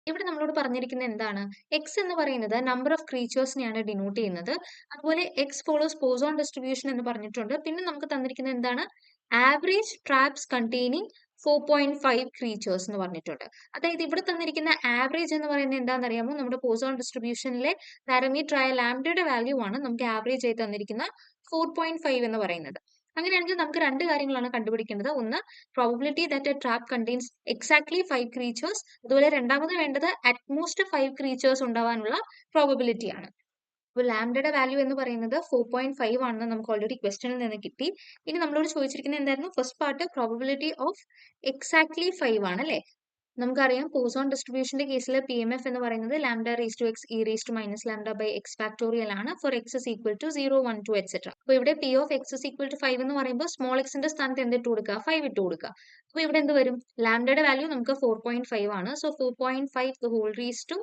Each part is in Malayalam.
ഇവിടെ നമ്മളോട് പറഞ്ഞിരിക്കുന്നത് എന്താണ്? എക്സ് എന്ന് പറയുന്നത് നമ്പർ ഓഫ് ക്രീച്ചേഴ്സിനെയാണ് ഡിനോട്ട് ചെയ്യുന്നത്. അതുപോലെ എക്സ് ഫോളോസ് പോസോൺ ഡിസ്ട്രിബ്യൂഷൻ എന്ന് പറഞ്ഞിട്ടുണ്ട്. പിന്നെ നമുക്ക് തന്നിരിക്കുന്നത് എന്താണ്? ആവറേജ് ട്രാപ്സ് കണ്ടെയ്നിങ് 4.5 ക്രീച്ചേഴ്സ് എന്ന് പറഞ്ഞിട്ടുണ്ട്. അതായത് ഇവിടെ തന്നിരിക്കുന്ന ആവറേജ് എന്ന് പറയുന്നത് എന്താണെന്ന് അറിയാമോ? നമ്മുടെ പോസോൺ ഡിസ്ട്രിബ്യൂഷനിലെ പാരാമീറ്റർ ആയ ലാംഡയുടെ വാല്യൂ ആണ് നമുക്ക് ആവറേജ് ആയി തന്നിരിക്കുന്ന 4.5 എന്ന് പറയുന്നത്. അങ്ങനെയാണെങ്കിൽ നമുക്ക് രണ്ട് കാര്യങ്ങളാണ് കണ്ടുപിടിക്കേണ്ടത്. ഒന്ന്, probability that A trap contains exactly 5 creatures. അതുപോലെ രണ്ടാമത് വേണ്ടത് അറ്റ്മോസ്റ്റ് 5 ക്രീച്ചേഴ്സ് ഉണ്ടാവാനുള്ള പ്രോബബിലിറ്റി ആണ്. അപ്പോൾ ലാംഡയുടെ വാല്യൂ എന്ന് പറയുന്നത് 4.5 ആണെന്ന് നമുക്ക് ഓൾറെഡി ക്വസ്റ്റനിൽ നിന്ന് കിട്ടി. ഇനി നമ്മളോട് ചോദിച്ചിരിക്കുന്നത് എന്തായിരുന്നു? First part probability of exactly 5 ആണ് അല്ലേ? നമുക്കറിയാം പോസോൺ ഡിസ്ട്രിബ്യൂഷന്റെ കേസിൽ പി എം എഫ് എന്ന് പറയുന്നത് lambda raise to X e raise to minus lambda by X factorial ആണ് for x is equal to 0, 1, 2 etcetera. അപ്പോൾ ഇവിടെ P of X is equal to 5 എന്ന് പറയുമ്പോൾ സ്മോൾ എക്സിന്റെ സ്ഥാനത്ത് എന്ത് ഇട്ട് കൊടുക്കുക? 5 ഇട്ട് കൊടുക്കുക. അപ്പോൾ ഇവിടെ എന്ത് വരും? ലാംഡയുടെ വാല്യൂ നമുക്ക് 4.5 ആണ്. So 4.5 the whole raise to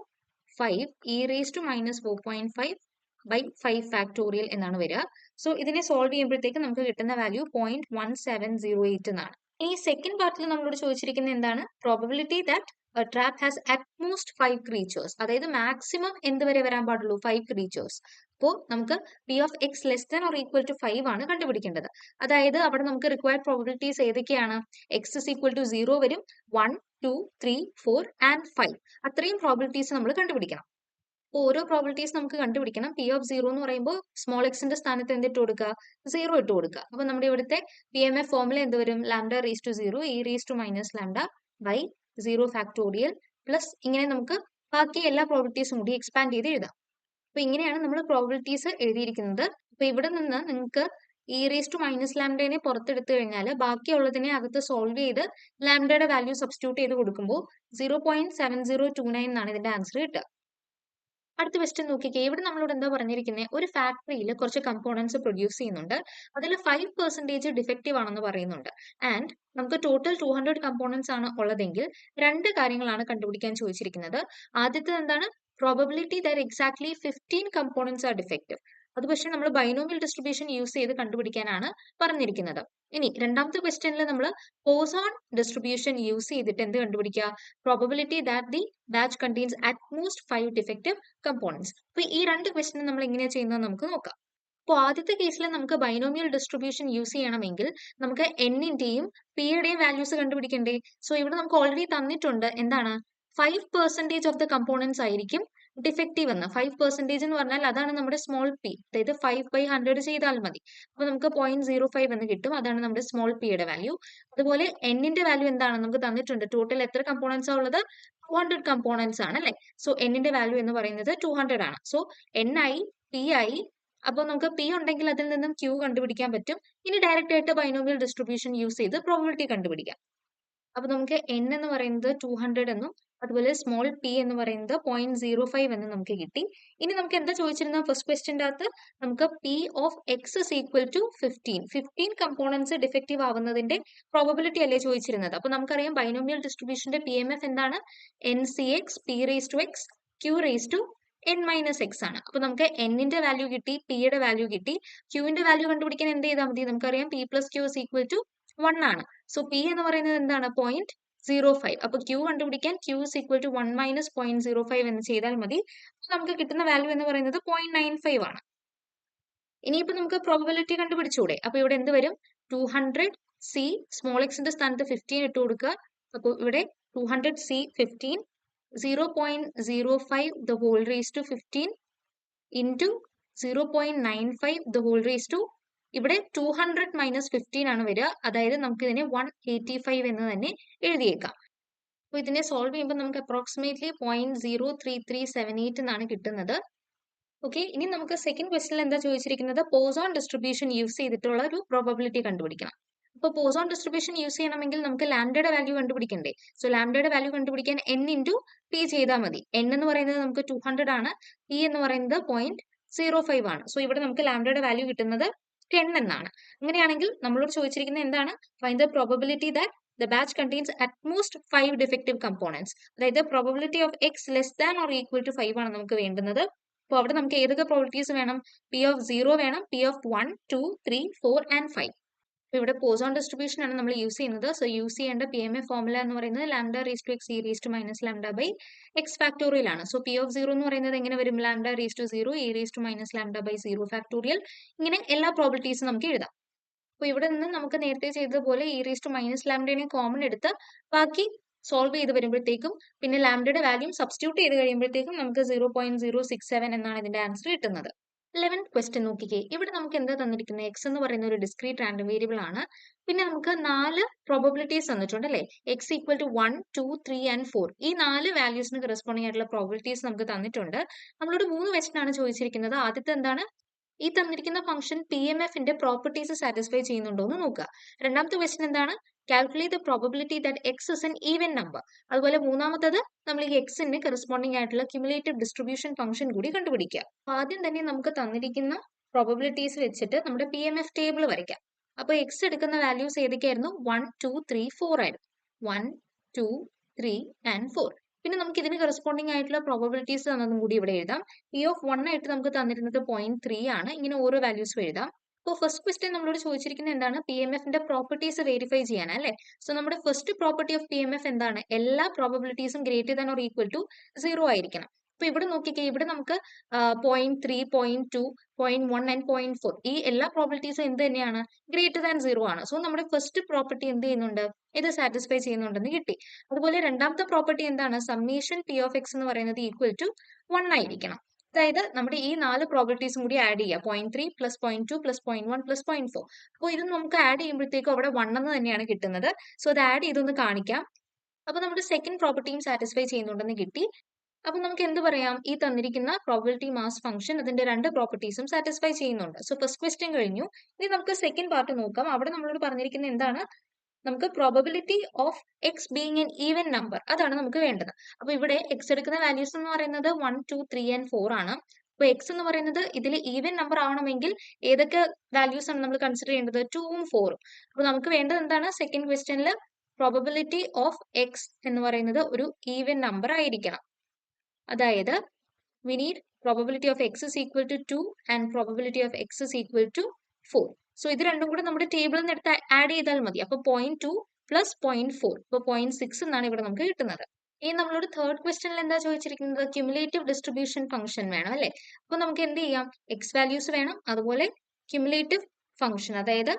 5 e raise to minus 4.5 by 5 factorial എന്നാണ് വരിക. സോ ഇതിനെ സോൾവ് ചെയ്യുമ്പോഴത്തേക്ക് നമുക്ക് കിട്ടുന്ന വാല്യൂ 0.1708 എന്നാണ്. ഈ സെക്കൻഡ് പാർട്ടിൽ നമ്മളോട് ചോദിച്ചിരിക്കുന്നത് എന്താണ്? Probability that trap has at most 5 creatures. അതായത് മാക്സിമം എന്ത് വരെ വരാൻ പാടുള്ളൂ? 5 ക്രീച്ചേഴ്സ്. അപ്പോൾ നമുക്ക് P of X less than or equal to 5 ആണ് കണ്ടുപിടിക്കേണ്ടത്. അതായത് അവിടെ നമുക്ക് റിക്വയർഡ് പ്രോബബിലിറ്റീസ് ഏതൊക്കെയാണ്? എക്സ് ഇസ് ഈക്വൽ ടു 0 വരും, 1, 2, 3, 4 ആൻഡ് 5. അത്രയും പ്രോബബിലിറ്റീസ് നമ്മൾ കണ്ടുപിടിക്കണം. അപ്പോൾ ഓരോ പ്രോബബിലിറ്റീസ് നമുക്ക് കണ്ടുപിടിക്കണം. പി ഓഫ് 0 എന്ന് പറയുമ്പോൾ സ്മോൾ എക്സിന്റെ സ്ഥാനത്ത് എന്തിട്ട് കൊടുക്കുക? 0 ഇട്ട് കൊടുക്കുക. അപ്പോൾ നമ്മുടെ ഇവിടുത്തെ പി എം എഫ് ഫോർമുല എന്ത് വരും? Lambda raise to 0 e raise to minus lambda by 0 factorial plus ഇങ്ങനെ നമുക്ക് ബാക്കി എല്ലാ പ്രോബബിലിറ്റീസും കൂടി എക്സ്പാൻഡ് ചെയ്ത് എഴുതാം. അപ്പോൾ ഇങ്ങനെയാണ് നമ്മൾ പ്രോബബിലിറ്റീസ് എഴുതിയിരിക്കുന്നത്. അപ്പോൾ ഇവിടെ നിന്ന് നിങ്ങൾക്ക് ഇ റേസ് ടു മൈനസ് ലാംഡയെ പുറത്തെടുത്തു കഴിഞ്ഞാൽ ബാക്കിയുള്ളതിനെ അകത്ത് സോൾവ് ചെയ്ത് ലാംഡയുടെ വാല്യൂ സബ്സ്റ്റിറ്റ്യൂട്ട് ചെയ്ത് കൊടുക്കുമ്പോൾ 0.7029 എന്നാണ് ഇതിന്റെ ആൻസർ കിട്ടുക. അടുത്ത ക്വസ്റ്റ്യൻ നോക്കിക്കേ. ഇവിടെ നമ്മളോട് എന്താ പറഞ്ഞിരിക്കുന്നത്? ഒരു ഫാക്ടറിയിൽ കുറച്ച് കമ്പോണൻസ് പ്രൊഡ്യൂസ് ചെയ്യുന്നുണ്ട്. അതിൽ 5% ഡിഫക്റ്റീവ് ആണെന്ന് പറയുന്നുണ്ട്. ആൻഡ് നമുക്ക് ടോട്ടൽ 200 കമ്പോണൻസ് ആണ് ഉള്ളതെങ്കിൽ രണ്ട് കാര്യങ്ങളാണ് കണ്ടുപിടിക്കാൻ ചോദിച്ചിരിക്കുന്നത്. ആദ്യത്തെ എന്താണ്? Probability that exactly 15 components R defective. അത് പക്ഷേ നമ്മൾ ബൈനോമിയൽ ഡിസ്ട്രിബ്യൂഷൻ യൂസ് ചെയ്ത് കണ്ടുപിടിക്കാനാണ് പറഞ്ഞിരിക്കുന്നത്. ഇനി രണ്ടാമത്തെ ക്വസ്റ്റ്യനിൽ നമ്മൾ പോസോൺ ഡിസ്ട്രിബ്യൂഷൻ യൂസ് ചെയ്തിട്ട് എന്ത് കണ്ടുപിടിക്കുക? Probability that the batch contains utmost 5 defective components. അപ്പൊ ഈ രണ്ട് ക്വസ്റ്റ്യൻ നമ്മൾ എങ്ങനെയാ ചെയ്യുന്നത് നമുക്ക് നോക്കാം. അപ്പോൾ ആദ്യത്തെ കേസിൽ നമുക്ക് ബൈനോമിയൽ ഡിസ്ട്രിബ്യൂഷൻ യൂസ് ചെയ്യണമെങ്കിൽ നമുക്ക് എന്നിന്റെയും പിയുടെയും വാല്യൂസ് കണ്ടുപിടിക്കണ്ടേ? സോ ഇവിടെ നമുക്ക് ഓൾറെഡി തന്നിട്ടുണ്ട് എന്താണ്? 5% ഓഫ് ദ കമ്പോണൻസ് ആയിരിക്കും ഡിഫക്റ്റീവ് എന്ന്. 5% എന്ന് പറഞ്ഞാൽ അതാണ് നമ്മുടെ സ്മോൾ പി. അതായത് 5/100 ചെയ്താൽ മതി. അപ്പൊ നമുക്ക് 0.05 എന്ന് കിട്ടും. അതാണ് നമ്മുടെ സ്മോൾ പിയുടെ വാല്യൂ. അതുപോലെ എന്നിന്റെ വാല്യൂ എന്താണ്? നമുക്ക് തന്നിട്ടുണ്ട്. ടോട്ടൽ എത്ര കമ്പോണൻസ് ആ ഉള്ളത്? 200 കമ്പോണൻസ് ആണ് അല്ലെ? സോ എന്നിന്റെ വാല്യൂ എന്ന് പറയുന്നത് 200 ആണ്. സോ എൻ ആയി, പി ആയി. അപ്പോൾ നമുക്ക് പി ഉണ്ടെങ്കിൽ അതിൽ നിന്നും ക്യൂ കണ്ടുപിടിക്കാൻ പറ്റും. ഇനി ഡയറക്റ്റ് ആയിട്ട് ബൈനോമിയൽ ഡിസ്ട്രിബ്യൂഷൻ യൂസ് ചെയ്ത് പ്രോബബിലിറ്റി കണ്ടുപിടിക്കാം. അപ്പൊ നമുക്ക് എൻ എന്ന് പറയുന്നത് 200 എന്നും അതുപോലെ സ്മോൾ പി എന്ന് പറയുന്നത് 0.05 എന്നും നമുക്ക് കിട്ടി. ഇനി നമുക്ക് എന്താ ചോദിച്ചിരുന്നത്? ഫസ്റ്റ് ക്വസ്റ്റ്യൻ്റെ അകത്ത് നമുക്ക് P of X is equal to 15 components defective ആവുന്നതിന്റെ പ്രോബബിലിറ്റി അല്ലേ ചോദിച്ചിരുന്നത്? അപ്പൊ നമുക്കറിയാം ബൈനോമിയൽ ഡിസ്ട്രിബ്യൂഷന്റെ പി എം എഫ് എന്താണ്? N C x p raise to x q raise to n minus x ആണ്. അപ്പൊ നമുക്ക് എന്നിന്റെ വാല്യൂ കിട്ടി, പിയുടെ വാല്യൂ കിട്ടി. ക്യൂവിന്റെ വാല്യൂ കണ്ടുപിടിക്കാൻ എന്ത് ചെയ്താൽ മതി? നമുക്കറിയാം P plus Q is equal to 1 ആണ്. സോ പി എന്ന് പറയുന്നത് എന്താണ്? 0.05. അപ്പൊ ക്യൂ കണ്ടുപിടിക്കാൻ Q is equal to 1 minus 0.05 എന്ന് ചെയ്താൽ മതി. നമുക്ക് കിട്ടുന്ന വാല്യൂ എന്ന് പറയുന്നത് 0.95 ആണ്. ഇനിയിപ്പോ നമുക്ക് പ്രോബബിലിറ്റി കണ്ടുപിടിച്ചൂടെ? അപ്പൊ ഇവിടെ എന്ത് വരും? 200 സി സ്മോൾ എക്സിന്റെ സ്ഥാനത്ത് 15 ഇട്ട് കൊടുക്കുക. അപ്പോൾ ഇവിടെ 200 C 15 0.05 the whole raised to 15 into 0.95 the whole raised to ഇവിടെ 200 മൈനസ് 15 ആണ് വരിക. അതായത് നമുക്ക് ഇതിനെ 185 എന്ന് തന്നെ എഴുതിയേക്കാം. അപ്പോൾ ഇതിനെ സോൾവ് ചെയ്യുമ്പോൾ നമുക്ക് അപ്രോക്സിമേറ്റ്ലി 0.03378 എന്നാണ് കിട്ടുന്നത്. ഓക്കെ, ഇനി നമുക്ക് സെക്കൻഡ് ക്വസ്റ്റിനിൽ എന്താ ചോദിച്ചിരിക്കുന്നത്? പോസോൺ ഡിസ്ട്രിബ്യൂഷൻ യൂസ് ചെയ്തിട്ടുള്ള ഒരു പ്രോബബിലിറ്റി കണ്ടുപിടിക്കണം. അപ്പോൾ പോസോൺ ഡിസ്ട്രിബ്യൂഷൻ യൂസ് ചെയ്യണമെങ്കിൽ നമുക്ക് ലാംഡയുടെ വാല്യൂ കണ്ടുപിടിക്കണ്ടേ? സോ ലാംഡയുടെ വാല്യൂ കണ്ടുപിടിക്കാൻ എൻ ഇൻറ്റു പി ചെയ്താൽ മതി. എൻ എന്ന് പറയുന്നത് നമുക്ക് 200 ആണ്, പി എന്ന് പറയുന്നത് 0.05 ആണ്. സോ ഇവിടെ നമുക്ക് ലാംഡയുടെ വാല്യൂ കിട്ടുന്നത് 10 എന്നാണ്. അങ്ങനെയാണെങ്കിൽ നമ്മളോട് ചോദിച്ചിരിക്കുന്നത് എന്താണ്? Find the probability that the batch contains at most 5 defective components. അതായത് probability of X less than or equal to 5 ആണ് നമുക്ക് വേണ്ടുന്നത്. അപ്പോൾ അവിടെ നമുക്ക് ഏതൊക്കെ പ്രോബബിലിറ്റീസ് വേണം? പി ഓഫ് 0 വേണം, പി ഓഫ് 1, 2, 3, 4 ആൻഡ് 5. ഇവിടെ പോസോൺ ഡിസ്ട്രിബ്യൂഷൻ ആണ് നമ്മൾ യൂസ് ചെയ്യുന്നത്. സോ യൂസ് ചെയ്യേണ്ട PMF ഫോർമുല എന്ന് പറയുന്നത് lambda raise to X e raise to minus lambda by X factorial ആണ്. സോ പി ഓഫ് സീറോ എന്ന് പറയുന്നത് എങ്ങനെ വരും? Lambda raise to zero e raise to minus lambda by zero factorial. ഇങ്ങനെ എല്ലാ പ്രോബിലിറ്റീസും നമുക്ക് എഴുതാം. അപ്പോൾ ഇവിടെ നിന്ന് നമുക്ക് നേരത്തെ ചെയ്തതുപോലെ ഇ റേസ് ടു മൈനസ് ലാംഡയെ കോമൺ എടുത്ത് ബാക്കി സോൾവ് ചെയ്ത് വരുമ്പോഴത്തേക്കും പിന്നെ ലാംഡയുടെ വാല്യൂ സബ്സ്റ്റിറ്റ്യൂട്ട് ചെയ്ത് കഴിയുമ്പോഴത്തേക്കും നമുക്ക് 0.067 എന്നാണ് ഇതിന്റെ ആൻസർ കിട്ടുന്നത്. 11th ക്വസ്റ്റ്യൻ നോക്കിക്കേ. ഇവിടെ നമുക്ക് എന്താ തന്നിരിക്കുന്നത്? എക്സ് എന്ന് പറയുന്ന ഒരു ഡിസ്ക്രീറ്റ് റാൻഡം വേരിയബിൾ ആണ്. പിന്നെ നമുക്ക് 4 പ്രോബബിലിറ്റീസ് തന്നിട്ടുണ്ട് അല്ലേ? X equal to 1, 2, 3 and 4. ഈ 4 വാല്യൂസിന് കറസ്പോണ്ടിങ് ആയിട്ടുള്ള പ്രോബബിലിറ്റീസ് നമുക്ക് തന്നിട്ടുണ്ട്. നമ്മളോട് 3 ക്വസ്റ്റ്യൻ ആണ് ചോദിച്ചിരിക്കുന്നത്. ആദ്യത്തെ എന്താണ്? ഈ തന്നിരിക്കുന്ന ഫംഗ്ഷൻ PMFന്റെ പ്രോപ്പർട്ടീസ് സാറ്റിസ്ഫൈ ചെയ്യുന്നുണ്ടോ എന്ന് നോക്കുക. രണ്ടാമത്തെ ക്വസ്റ്റ്യൻ എന്താണ്? Calculate the probability that X is an even number. അതുപോലെ മൂന്നാമത്തത് നമ്മൾ ഈ എക്സിന് കറസ്പോണ്ടിങ് ആയിട്ടുള്ള ക്യുമുലേറ്റീവ് ഡിസ്ട്രിബ്യൂഷൻ ഫംഗ്ഷൻ കൂടി കണ്ടുപിടിക്കുക. ആദ്യം തന്നെ നമുക്ക് തന്നിരിക്കുന്ന പ്രോബബിലിറ്റീസ് വെച്ചിട്ട് നമ്മുടെ PMF ടേബിൾ വരയ്ക്കാം. അപ്പോൾ എക്സ് എടുക്കുന്ന വാല്യൂസ് ഏതൊക്കെയായിരുന്നു? 1, 2, 3, 4 ആയിരുന്നു. 1, 2, 3 ആൻഡ് 4. പിന്നെ നമുക്ക് ഇതിന് കറസ്പോണ്ടിങ് ആയിട്ടുള്ള പ്രോബബിലിറ്റീസ് തന്നതും കൂടി ഇവിടെ എഴുതാം. പി ഓഫ് 1 ആയിട്ട് നമുക്ക് തന്നിരുന്നത് 0.3 ആണ്. ഇങ്ങനെ ഓരോ വാല്യൂസും എഴുതാം. അപ്പോൾ ഫസ്റ്റ് ക്വസ്റ്റ്യൻ നമ്മളോട് ചോദിച്ചിരിക്കുന്നത് എന്താണ്? PMFന്റെ പ്രോപ്പർട്ടീസ് വെരിഫൈ ചെയ്യാൻ അല്ലേ? സോ നമ്മുടെ ഫസ്റ്റ് പ്രോപ്പർട്ടി ഓഫ് PMF എന്താണ്? എല്ലാ പ്രോബബിലിറ്റീസും greater than or equal to 0 ആയിരിക്കണം. അപ്പൊ ഇവിടെ നോക്കിക്കേ, ഇവിടെ നമുക്ക് 0.3, 0.2, 0.1 ആൻഡ് 0.4 ഈ എല്ലാ പ്രോബിലിറ്റീസും എന്ത് തന്നെയാണ്? ഗ്രേറ്റർ ദാൻ 0 ആണ്. സോ നമ്മുടെ ഫസ്റ്റ് പ്രോപ്പർട്ടി എന്ത് ചെയ്യുന്നുണ്ട്? ഇത് സാറ്റിസ്ഫൈ ചെയ്യുന്നുണ്ടെന്ന് കിട്ടി. അതുപോലെ രണ്ടാമത്തെ പ്രോപ്പർട്ടി എന്താണ്? സമ്മേഷൻ പി ഓഫ് എക്സ് എന്ന് പറയുന്നത് ഈക്വൽ ടു 1 ആയിരിക്കണം. അതായത് നമ്മുടെ ഈ 4 പ്രോബിലിറ്റീസും കൂടി ആഡ് ചെയ്യുക. 0.3 പ്ലസ് 0.2 പ്ലസ് 0.1 പ്ലസ് 0.4. അപ്പോൾ ഇത് നമുക്ക് ആഡ് ചെയ്യുമ്പോഴത്തേക്കും അവിടെ 1 എന്ന് തന്നെയാണ് കിട്ടുന്നത്. സോ അത് ആഡ് ചെയ്തൊന്ന് കാണിക്കാം. അപ്പൊ നമ്മുടെ സെക്കൻഡ് പ്രോപ്പർട്ടിയും സാറ്റിസ്ഫൈ ചെയ്യുന്നുണ്ടെന്ന് കിട്ടി. അപ്പൊ നമുക്ക് എന്ത് പറയാം? ഈ തന്നിരിക്കുന്ന പ്രോബിലിറ്റി മാസ് ഫംഗ്ഷൻ അതിന്റെ രണ്ട് പ്രോപ്പർട്ടീസും സാറ്റിസ്ഫൈ ചെയ്യുന്നുണ്ട്. സോ ഫസ്റ്റ് ക്വസ്റ്റ്യൻ കഴിഞ്ഞു. ഇനി നമുക്ക് സെക്കൻഡ് പാർട്ട് നോക്കാം. അവിടെ നമ്മളോട് പറഞ്ഞിരിക്കുന്നത് എന്താണ്? നമുക്ക് probability of X being N even number, അതാണ് നമുക്ക് വേണ്ടത്. അപ്പൊ ഇവിടെ എക്സ് എടുക്കുന്ന വാല്യൂസ് എന്ന് പറയുന്നത് 1, 2, 3 ആൻഡ് 4 ആണ്. അപ്പൊ എക്സ് എന്ന് പറയുന്നത് ഇതിൽ ഈവൻ നമ്പർ ആവണമെങ്കിൽ ഏതൊക്കെ വാല്യൂസ് ആണ് നമ്മൾ കൺസിഡർ ചെയ്യേണ്ടത്? 2ഉം 4ഉം. അപ്പൊ നമുക്ക് വേണ്ടത് എന്താണ്? സെക്കൻഡ് ക്വസ്റ്റ്യനിൽ പ്രോബബിലിറ്റി ഓഫ് എക്സ് എന്ന് പറയുന്നത് ഒരു ഈവൻ നമ്പർ ആയിരിക്കണം. അതായത് we need probability of x is equal to 2 and probability of x is equal to 4. So ഇത് രണ്ടും കൂടെ നമ്മുടെ ടേബിളിൽ നിന്ന് എടുത്ത് ആഡ് ചെയ്താൽ മതി. അപ്പൊ 0.2 പ്ലസ് 0.4 ഇപ്പൊ 0.6 എന്നാണ് ഇവിടെ നമുക്ക് കിട്ടുന്നത്. ഇനി നമ്മളോട് തേർഡ് ക്വസ്റ്റ്യനിൽ എന്താ ചോദിച്ചിരിക്കുന്നത്? ക്യുമുലേറ്റീവ് ഡിസ്ട്രിബ്യൂഷൻ ഫംഗ്ഷൻ വേണം അല്ലെ? അപ്പൊ നമുക്ക് എന്ത് ചെയ്യാം? എക്സ് വാല്യൂസ് വേണം, അതുപോലെ ക്യുമുലേറ്റീവ് ഫംഗ്ഷൻ അതായത്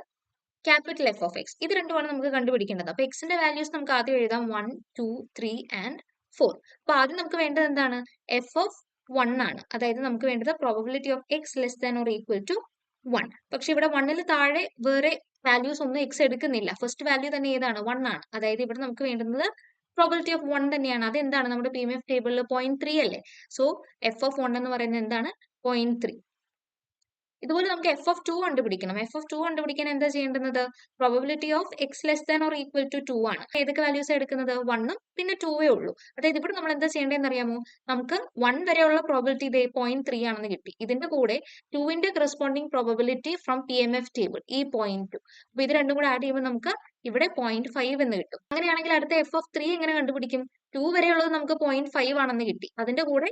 ക്യാപിറ്റൽ എഫ് ഓഫ് എക്സ്. ഇത് രണ്ടുമാണ് നമുക്ക് കണ്ടുപിടിക്കേണ്ടത്. അപ്പൊ എക്സിന്റെ വാല്യൂസ് നമുക്ക് ആദ്യം എഴുതാം 1, 2, 3 ആൻഡ് 4. അപ്പൊ ആദ്യം നമുക്ക് വേണ്ടത് എന്താണ്? എഫ് ഓഫ് 1 ആണ്. അതായത് നമുക്ക് വേണ്ടത് probability of X less than or equal to 1. പക്ഷെ ഇവിടെ 1ന് താഴെ വേറെ വാല്യൂസ് ഒന്നും എക്സ് എടുക്കുന്നില്ല. ഫസ്റ്റ് വാല്യൂ തന്നെ ഏതാണ്? 1 ആണ്. അതായത് ഇവിടെ നമുക്ക് വേണ്ടുന്നത് പ്രോബിലിറ്റി ഓഫ് 1 തന്നെയാണ്. അത് എന്താണ്? നമ്മുടെ PMF ടേബിളിൽ 0.3 അല്ലേ? സോ എഫ് ഓഫ് 1 എന്ന് പറയുന്നത് എന്താണ്? 0.3. ഇതുപോലെ നമുക്ക് എഫ് ഓഫ് 2 കണ്ടുപിടിക്കണം. എഫ് ഓഫ് 2 കണ്ടുപിടിക്കാൻ എന്താ ചെയ്യേണ്ടത്? Probability of X less than or equal to 2 ആണ്. ഏതൊക്കെ വാല്യൂസ് എടുക്കുന്നത്? 1ഉം പിന്നെ 2വേ ഉള്ളൂ. അതായത് ഇവിടെ നമ്മൾ എന്താ ചെയ്യേണ്ടതെന്ന് അറിയാമോ? നമുക്ക് 1 വരെയുള്ള പ്രോബിലിറ്റി ഇതേ 0.3 ആണെന്ന് കിട്ടി. ഇതിന്റെ കൂടെ 2ന്റെ corresponding probability from PMF table ഈ 0.2. അപ്പൊ ഇത് രണ്ടും കൂടെ ആഡ് ചെയ്യുമ്പോൾ നമുക്ക് ഇവിടെ 0.5 എന്ന് കിട്ടും. അങ്ങനെയാണെങ്കിൽ അടുത്ത എഫ് ഓഫ് 3 എങ്ങനെ കണ്ടുപിടിക്കും? 2 വരെയുള്ളത് നമുക്ക് 0.5 ആണെന്ന് കിട്ടി. അതിന്റെ കൂടെ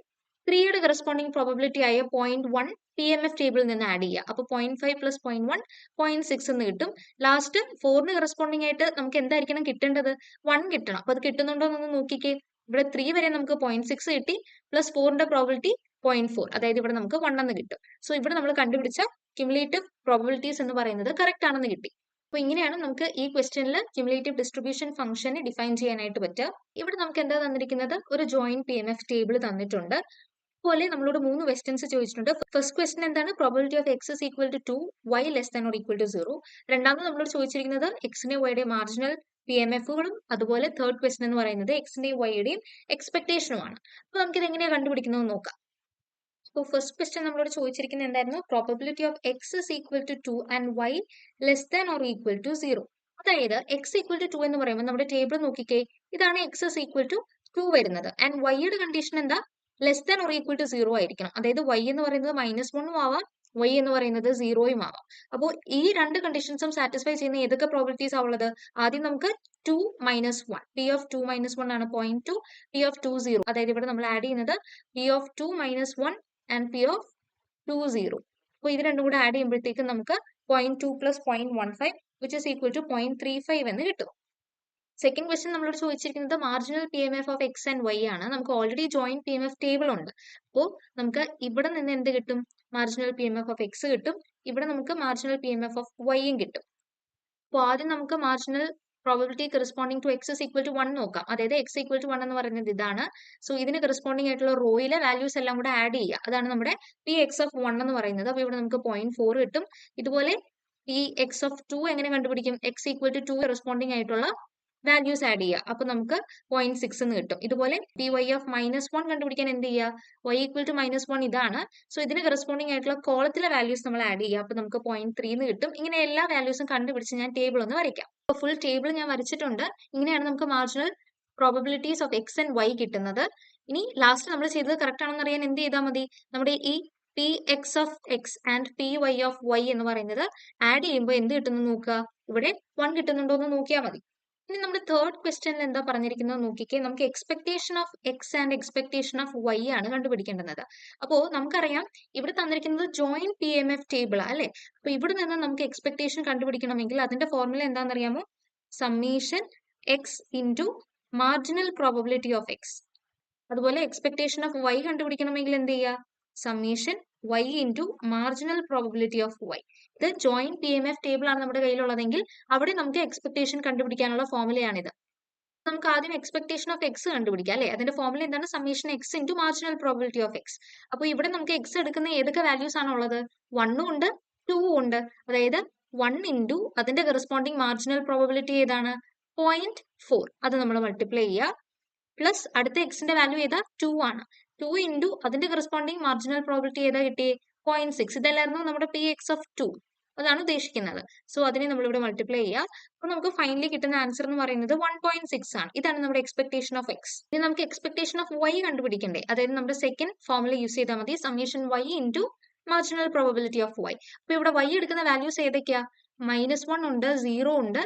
3യുടെ കറസ്പോണ്ടിങ് പ്രോബബിലിറ്റി ആയ 0.1 PMF ടേബിളിൽ നിന്ന് ആഡ് ചെയ്യുക. അപ്പൊ 0.5 പ്ലസ് 0.1 0.6 എന്ന് കിട്ടും. ലാസ്റ്റ് 4ന് കറസ്പോണ്ടിങ് ആയിട്ട് നമുക്ക് എന്തായിരിക്കണം കിട്ടേണ്ടത്? 1 കിട്ടണം. അപ്പൊ അത് കിട്ടുന്നുണ്ടോ എന്നൊന്ന് നോക്കിക്കേ. ഇവിടെ 3 വരെ നമുക്ക് 0.6 കിട്ടി, പ്ലസ് 4ന്റെ പ്രോബിലിറ്റി 0.4, അതായത് ഇവിടെ നമുക്ക് 1 എന്ന് കിട്ടും. സോ ഇവിടെ നമ്മൾ കണ്ടുപിടിച്ച ക്യുമുലേറ്റീവ് പ്രോബബിലിറ്റീസ് എന്ന് പറയുന്നത് കറക്റ്റ് ആണെന്ന് കിട്ടി. അപ്പൊ ഇങ്ങനെയാണ് നമുക്ക് ഈ ക്വസ്റ്റ്യനിൽ ക്യുമുലേറ്റീവ് ഡിസ്ട്രിബ്യൂഷൻ ഫംഗ്ഷനെ ഡിഫൈൻ ചെയ്യാനായിട്ട് പറ്റുക. ഇവിടെ നമുക്ക് എന്താ തന്നിരിക്കുന്നത്? ഒരു ജോയിന്റ് PMF ടേബിൾ തന്നിട്ടുണ്ട്. പോലെ നമ്മളോട് 3 ക്വസ്റ്റ്യൻസ് ചോദിച്ചിട്ടുണ്ട്. ഫസ്റ്റ് ക്വസ്റ്റ്യൻ എന്താണ്? Probability of X is equal to 2, Y less than or equal to 0. രണ്ടാമത് നമ്മളോട് ചോദിച്ചിരിക്കുന്നത് എക്സിന്റെ വൈയുടെ മാർജിനൽ PMFകളും, അതുപോലെ തേർഡ് ക്വസ്റ്റ്യൻ എന്ന് പറയുന്നത് എക്സിന്റെയും വൈയുടെയും എക്സ്പെക്ടേഷനുമാണ്. അപ്പൊ നമുക്ക് ഇത് എങ്ങനെയാണ് കണ്ടുപിടിക്കുന്നത് നോക്കാം. അപ്പോൾ ഫസ്റ്റ് ക്വസ്റ്റ്യൻ നമ്മളോട് ചോദിച്ചിരിക്കുന്നത് എന്തായിരുന്നു? Probability of X is equal to 2 and Y less than or equal to 0. അതായത് എക്സ് ഈക്വൽ ടു 2 എന്ന് പറയുമ്പോൾ നമ്മുടെ ടേബിൾ നോക്കിക്കേ, ഇതാണ് എക്സ് ഇസ് ഈക്വൽ ടു 2 വരുന്നത്. ആൻഡ് വൈയുടെ കണ്ടീഷൻ എന്താ? Less than or equal to 0 ആയിരിക്കണം. അതായത് y എന്ന് പറയുന്നത് -1 ആവാം, y എന്ന് പറയുന്നത് 0 ആവാം. അപ്പോൾ ഈ രണ്ട് കണ്ടീഷൻസും സാറ്റിസ്ഫൈ ചെയ്യുന്ന ഏതൊക്കെ പ്രോബിലിറ്റീസ് ആവുള്ളത്? ആദ്യം നമുക്ക് 2 - 1, പി ഓഫ് 2 - 1 ആണ് 0.2, പി ഓഫ് 2 0. അതായത് ഇവിടെ നമ്മൾ ആഡ് ചെയ്യുന്നത് P of 2 - 1 and P of 2 0. അപ്പോൾ ഇത് രണ്ടും കൂടെ ആഡ് ചെയ്യുമ്പോഴത്തേക്കും നമുക്ക് 0.2 plus 0.15 which is equal to 0.35 എന്ന് കിട്ടും. സെക്കൻഡ് ക്വസ്റ്റ്യൻ നമ്മളോട് ചോദിച്ചിരിക്കുന്നത് marginal P M F of X and y ആണ്. നമുക്ക് already joint P M F table ഉണ്ട്. അപ്പോൾ നമുക്ക് ഇവിടെ നിന്ന് എന്ത് കിട്ടും? Marginal P M F of x കിട്ടും. ഇവിടെ നമുക്ക് marginal P M F of വൈയും കിട്ടും. അപ്പോൾ ആദ്യം നമുക്ക് marginal probability corresponding to x is equal to 1 നോക്കാം. അതായത് എക്സ് ഈക്വൽ ടു 1 എന്ന് പറയുന്നത് ഇതാണ്. സോ ഇതിന് കറസ്പോണ്ടിങ് ആയിട്ടുള്ള റോയിലെ വാല്യൂസ് എല്ലാം കൂടെ ആഡ് ചെയ്യുക. അതാണ് നമ്മുടെ പി എക്സ് ഓഫ് 1 എന്ന് പറയുന്നത്. അപ്പോൾ ഇവിടെ നമുക്ക് 0.4 കിട്ടും. ഇതുപോലെ പി എക്സ് ഓഫ് 2 എങ്ങനെ കണ്ടുപിടിക്കും? എക്സ് ഈക്വൽ ടു 2 കറസ്പോണ്ടിങ് ആയിട്ടുള്ള വാല്യൂസ് ആഡ് ചെയ്യുക. അപ്പൊ നമുക്ക് 0.6 എന്ന് കിട്ടും. ഇതുപോലെ പി വൈ ഓഫ് -1 കണ്ടുപിടിക്കാൻ എന്ത് ചെയ്യുക? വൈ ഈക്വൽ ടു -1 ഇതാണ്. സോ ഇതിന് കറസ്പോണ്ടിങ് ആയിട്ടുള്ള കോളത്തിലെ വാല്യൂസ് നമ്മൾ ആഡ് ചെയ്യുക. അപ്പൊ നമുക്ക് 0.3 എന്ന് കിട്ടും. ഇങ്ങനെ എല്ലാ വാല്യൂസും കണ്ടുപിടിച്ച് ഞാൻ ടേബിൾ ഒന്ന് വരയ്ക്കാം. അപ്പൊ ഫുൾ ടേബിൾ ഞാൻ വരച്ചിട്ടുണ്ട്. ഇങ്ങനെയാണ് നമുക്ക് marginal probabilities of X and Y കിട്ടുന്നത്. ഇനി ലാസ്റ്റ് നമ്മൾ ചെയ്തത് കറക്റ്റ് ആണെന്ന് അറിയാൻ എന്ത് ചെയ്താൽ മതി? നമ്മുടെ ഈ P X of X and P Y of Y എന്ന് പറയുന്നത് ആഡ് ചെയ്യുമ്പോൾ എന്ത് കിട്ടുന്നു നോക്കുക. ഇവിടെ 1 കിട്ടുന്നുണ്ടോ എന്ന് നോക്കിയാൽ മതി. ഇനി നമ്മുടെ തേർഡ് ക്വസ്റ്റ്യനിൽ എന്താ പറഞ്ഞിരിക്കുന്നത് നോക്കിക്കേ. നമുക്ക് expectation of X and expectation of Y ആണ് കണ്ടുപിടിക്കേണ്ടത്. അപ്പോൾ നമുക്കറിയാം ഇവിടെ തന്നിരിക്കുന്നത് joint P M F table അല്ലെ. അപ്പൊ ഇവിടെ നിന്ന് നമുക്ക് എക്സ്പെക്ടേഷൻ കണ്ടുപിടിക്കണമെങ്കിൽ അതിന്റെ ഫോർമുല എന്താണെന്നറിയാമോ? Summation X into marginal probability of X. അതുപോലെ എക്സ്പെക്ടേഷൻ ഓഫ് വൈ കണ്ടുപിടിക്കണമെങ്കിൽ എന്ത് ചെയ്യുക? Summation y into marginal probability of y. ഇത് joint P M F table ആണ് നമ്മുടെ കയ്യിലുള്ളതെങ്കിൽ അവിടെ നമുക്ക് എക്സ്പെക്ടേഷൻ കണ്ടുപിടിക്കാനുള്ള ഫോർമുലയാണിത്. നമുക്ക് ആദ്യം എക്സ്പെക്ടേഷൻ ഓഫ് എക്സ് കണ്ടുപിടിക്കാം അല്ലെ. അതിന്റെ ഫോർമുല എന്താണ്? Summation X into marginal probability of X. അപ്പോൾ ഇവിടെ നമുക്ക് എക്സ് എടുക്കുന്ന ഏതൊക്കെ വാല്യൂസ് ആണ് ഉള്ളത്? 1 ഉണ്ട്, 2 ഉണ്ട്. അതായത് 1 ഇൻറ്റു അതിന്റെ കറസ്പോണ്ടിങ് മാർജിനൽ പ്രോബബിലിറ്റി ഏതാണ്? 0.4. അത് നമ്മൾ മൾട്ടിപ്ലൈ ചെയ്യുക. പ്ലസ് അടുത്ത എക്സിന്റെ വാല്യൂ ഏതാ? 2 ആണ്. 2 ഇൻറ്റു അതിന്റെ കറസ്പോണ്ടിങ് മാർജിനൽ പ്രോബിലിറ്റി ഏതാ കിട്ടിയേ? 0.6. ഇതല്ലായിരുന്നു നമ്മുടെ പി എക്സ് ഓഫ് 2. അതാണ് ഉദ്ദേശിക്കുന്നത്. സോ അതിനെ നമ്മൾ ഇവിടെ മൾട്ടിപ്ലൈ ചെയ്യുക. അപ്പോൾ നമുക്ക് ഫൈനലി കിട്ടുന്ന ആൻസർ എന്ന് പറയുന്നത് 1.6 ആണ്. ഇതാണ് നമ്മുടെ എക്സ്പെക്ടേഷൻ ഓഫ് എക്സ്. ഇനി നമുക്ക് എക്സ്പെക്ടേഷൻ ഓഫ് വൈ കണ്ടുപിടിക്കണ്ടേ? അതായത് നമ്മുടെ സെക്കൻഡ് ഫോർമുല യൂസ് ചെയ്താൽ മതി. Summation Y into marginal probability of Y. അപ്പൊ ഇവിടെ വൈ എടുക്കുന്ന വാല്യൂസ് ഏതൊക്കെയാ? -1 ഉണ്ട്, 0 ഉണ്ട്,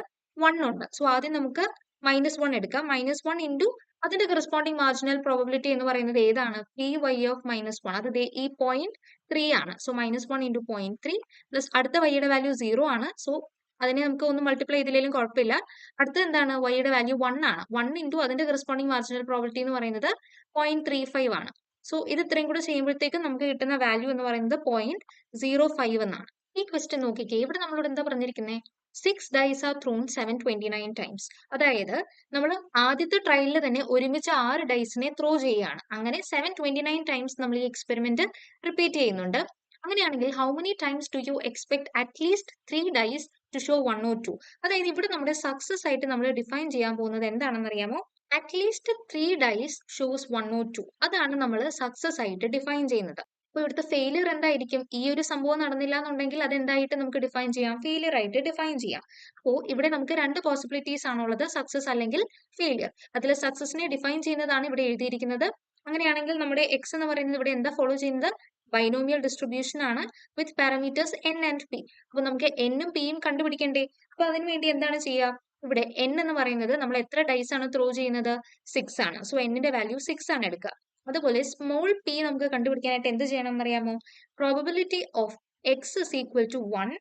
1 ഉണ്ട്. സോ ആദ്യം നമുക്ക് -1 എടുക്കാം. -1 ഇൻറ്റു അതിന്റെ കറസ്പോണ്ടിങ് മാർജിനൽ പ്രോബബിലിറ്റി എന്ന് പറയുന്നത് ഏതാണ്? P Y of -1. അത് ഈ 0.3 ആണ്. സോ -1 ഇൻറ്റു 0.3 പ്ലസ് അടുത്ത വൈയുടെ വാല്യൂ 0 ആണ്. സോ അതിനെ നമുക്ക് ഒന്ന് മൾട്ടിപ്ലൈ ചെയ്തില്ലെങ്കിലും കുഴപ്പമില്ല. അടുത്ത എന്താണ്? വൈയുടെ വാല്യൂ 1 ആണ്. 1 ഇൻറ്റു അതിന്റെ കറസ്പോണ്ടിങ് മാർജിനൽ പ്രോബബിലിറ്റി എന്ന് പറയുന്നത് 0.35 ആണ്. സോ ഇത് ഇത്രയും കൂടെ ചെയ്യുമ്പോഴത്തേക്കും നമുക്ക് കിട്ടുന്ന വാല്യൂ എന്ന് പറയുന്നത് 0.05 എന്നാണ്. ഈ ക്വസ്റ്റ്യൻ നോക്കിക്കേ. ഇവിടെ നമ്മളോട് എന്താ പറഞ്ഞിരിക്കുന്നത്? 6 dice are thrown 729 times. അതായത് നമ്മൾ ആദ്യത്തെ ട്രയലിൽ തന്നെ ഒരുമിച്ച് 6 ഡൈസിനെ ത്രോ ചെയ്യുകയാണ്. അങ്ങനെ 729 ടൈംസ് നമ്മൾ ഈ എക്സ്പെരിമെന്റ് റിപ്പീറ്റ് ചെയ്യുന്നുണ്ട്. അങ്ങനെയാണെങ്കിൽ how many times do you expect at least 3 dice to show 1 or 2? അതായത് ഇവിടെ നമ്മുടെ സക്സസ് ആയിട്ട് നമ്മൾ ഡിഫൈൻ ചെയ്യാൻ പോകുന്നത് എന്താണെന്ന് അറിയാമോ? At least 3 dice shows 1 or 2. അതാണ് നമ്മൾ സക്സസ് ആയിട്ട് ഡിഫൈൻ ചെയ്യുന്നത്. അപ്പൊ ഇവിടുത്തെ ഫെയിലിയർ എന്തായിരിക്കും? ഈ ഒരു സംഭവം നടന്നില്ല എന്നുണ്ടെങ്കിൽ അത് എന്തായിട്ട് നമുക്ക് ഡിഫൈൻ ചെയ്യാം? ഫെയിലിയർ ആയിട്ട് ഡിഫൈൻ ചെയ്യാം. അപ്പോൾ ഇവിടെ നമുക്ക് 2 പോസിബിലിറ്റീസ് ആണുള്ളത്, സക്സസ് അല്ലെങ്കിൽ ഫെയിലിയർ. അതിൽ സക്സസിനെ ഡിഫൈൻ ചെയ്യുന്നതാണ് ഇവിടെ എഴുതിയിരിക്കുന്നത്. അങ്ങനെയാണെങ്കിൽ നമ്മുടെ എക്സ് എന്ന് പറയുന്നത് ഇവിടെ എന്താ ഫോളോ ചെയ്യുന്നത്? ബൈനോമിയൽ ഡിസ്ട്രിബ്യൂഷൻ ആണ് വിത്ത് പാരാമീറ്റേഴ്സ് എൻ ആൻഡ് പി. അപ്പൊ നമുക്ക് എന്നും പിയും കണ്ടുപിടിക്കണ്ടേ? അപ്പൊ അതിനു വേണ്ടി എന്താണ് ചെയ്യുക? ഇവിടെ എൻ എന്ന് പറയുന്നത് നമ്മൾ എത്ര ഡൈസ് ആണ് ത്രോ ചെയ്യുന്നത്? 6 ആണ്. സോ എന്നിന്റെ വാല്യൂ 6 ആണ് എടുക്കുക. അതുപോലെ സ്മോൾ പി നമുക്ക് കണ്ടുപിടിക്കാനായിട്ട് എന്ത് ചെയ്യണം എന്നറിയാമോ? Probability of X is equal to 1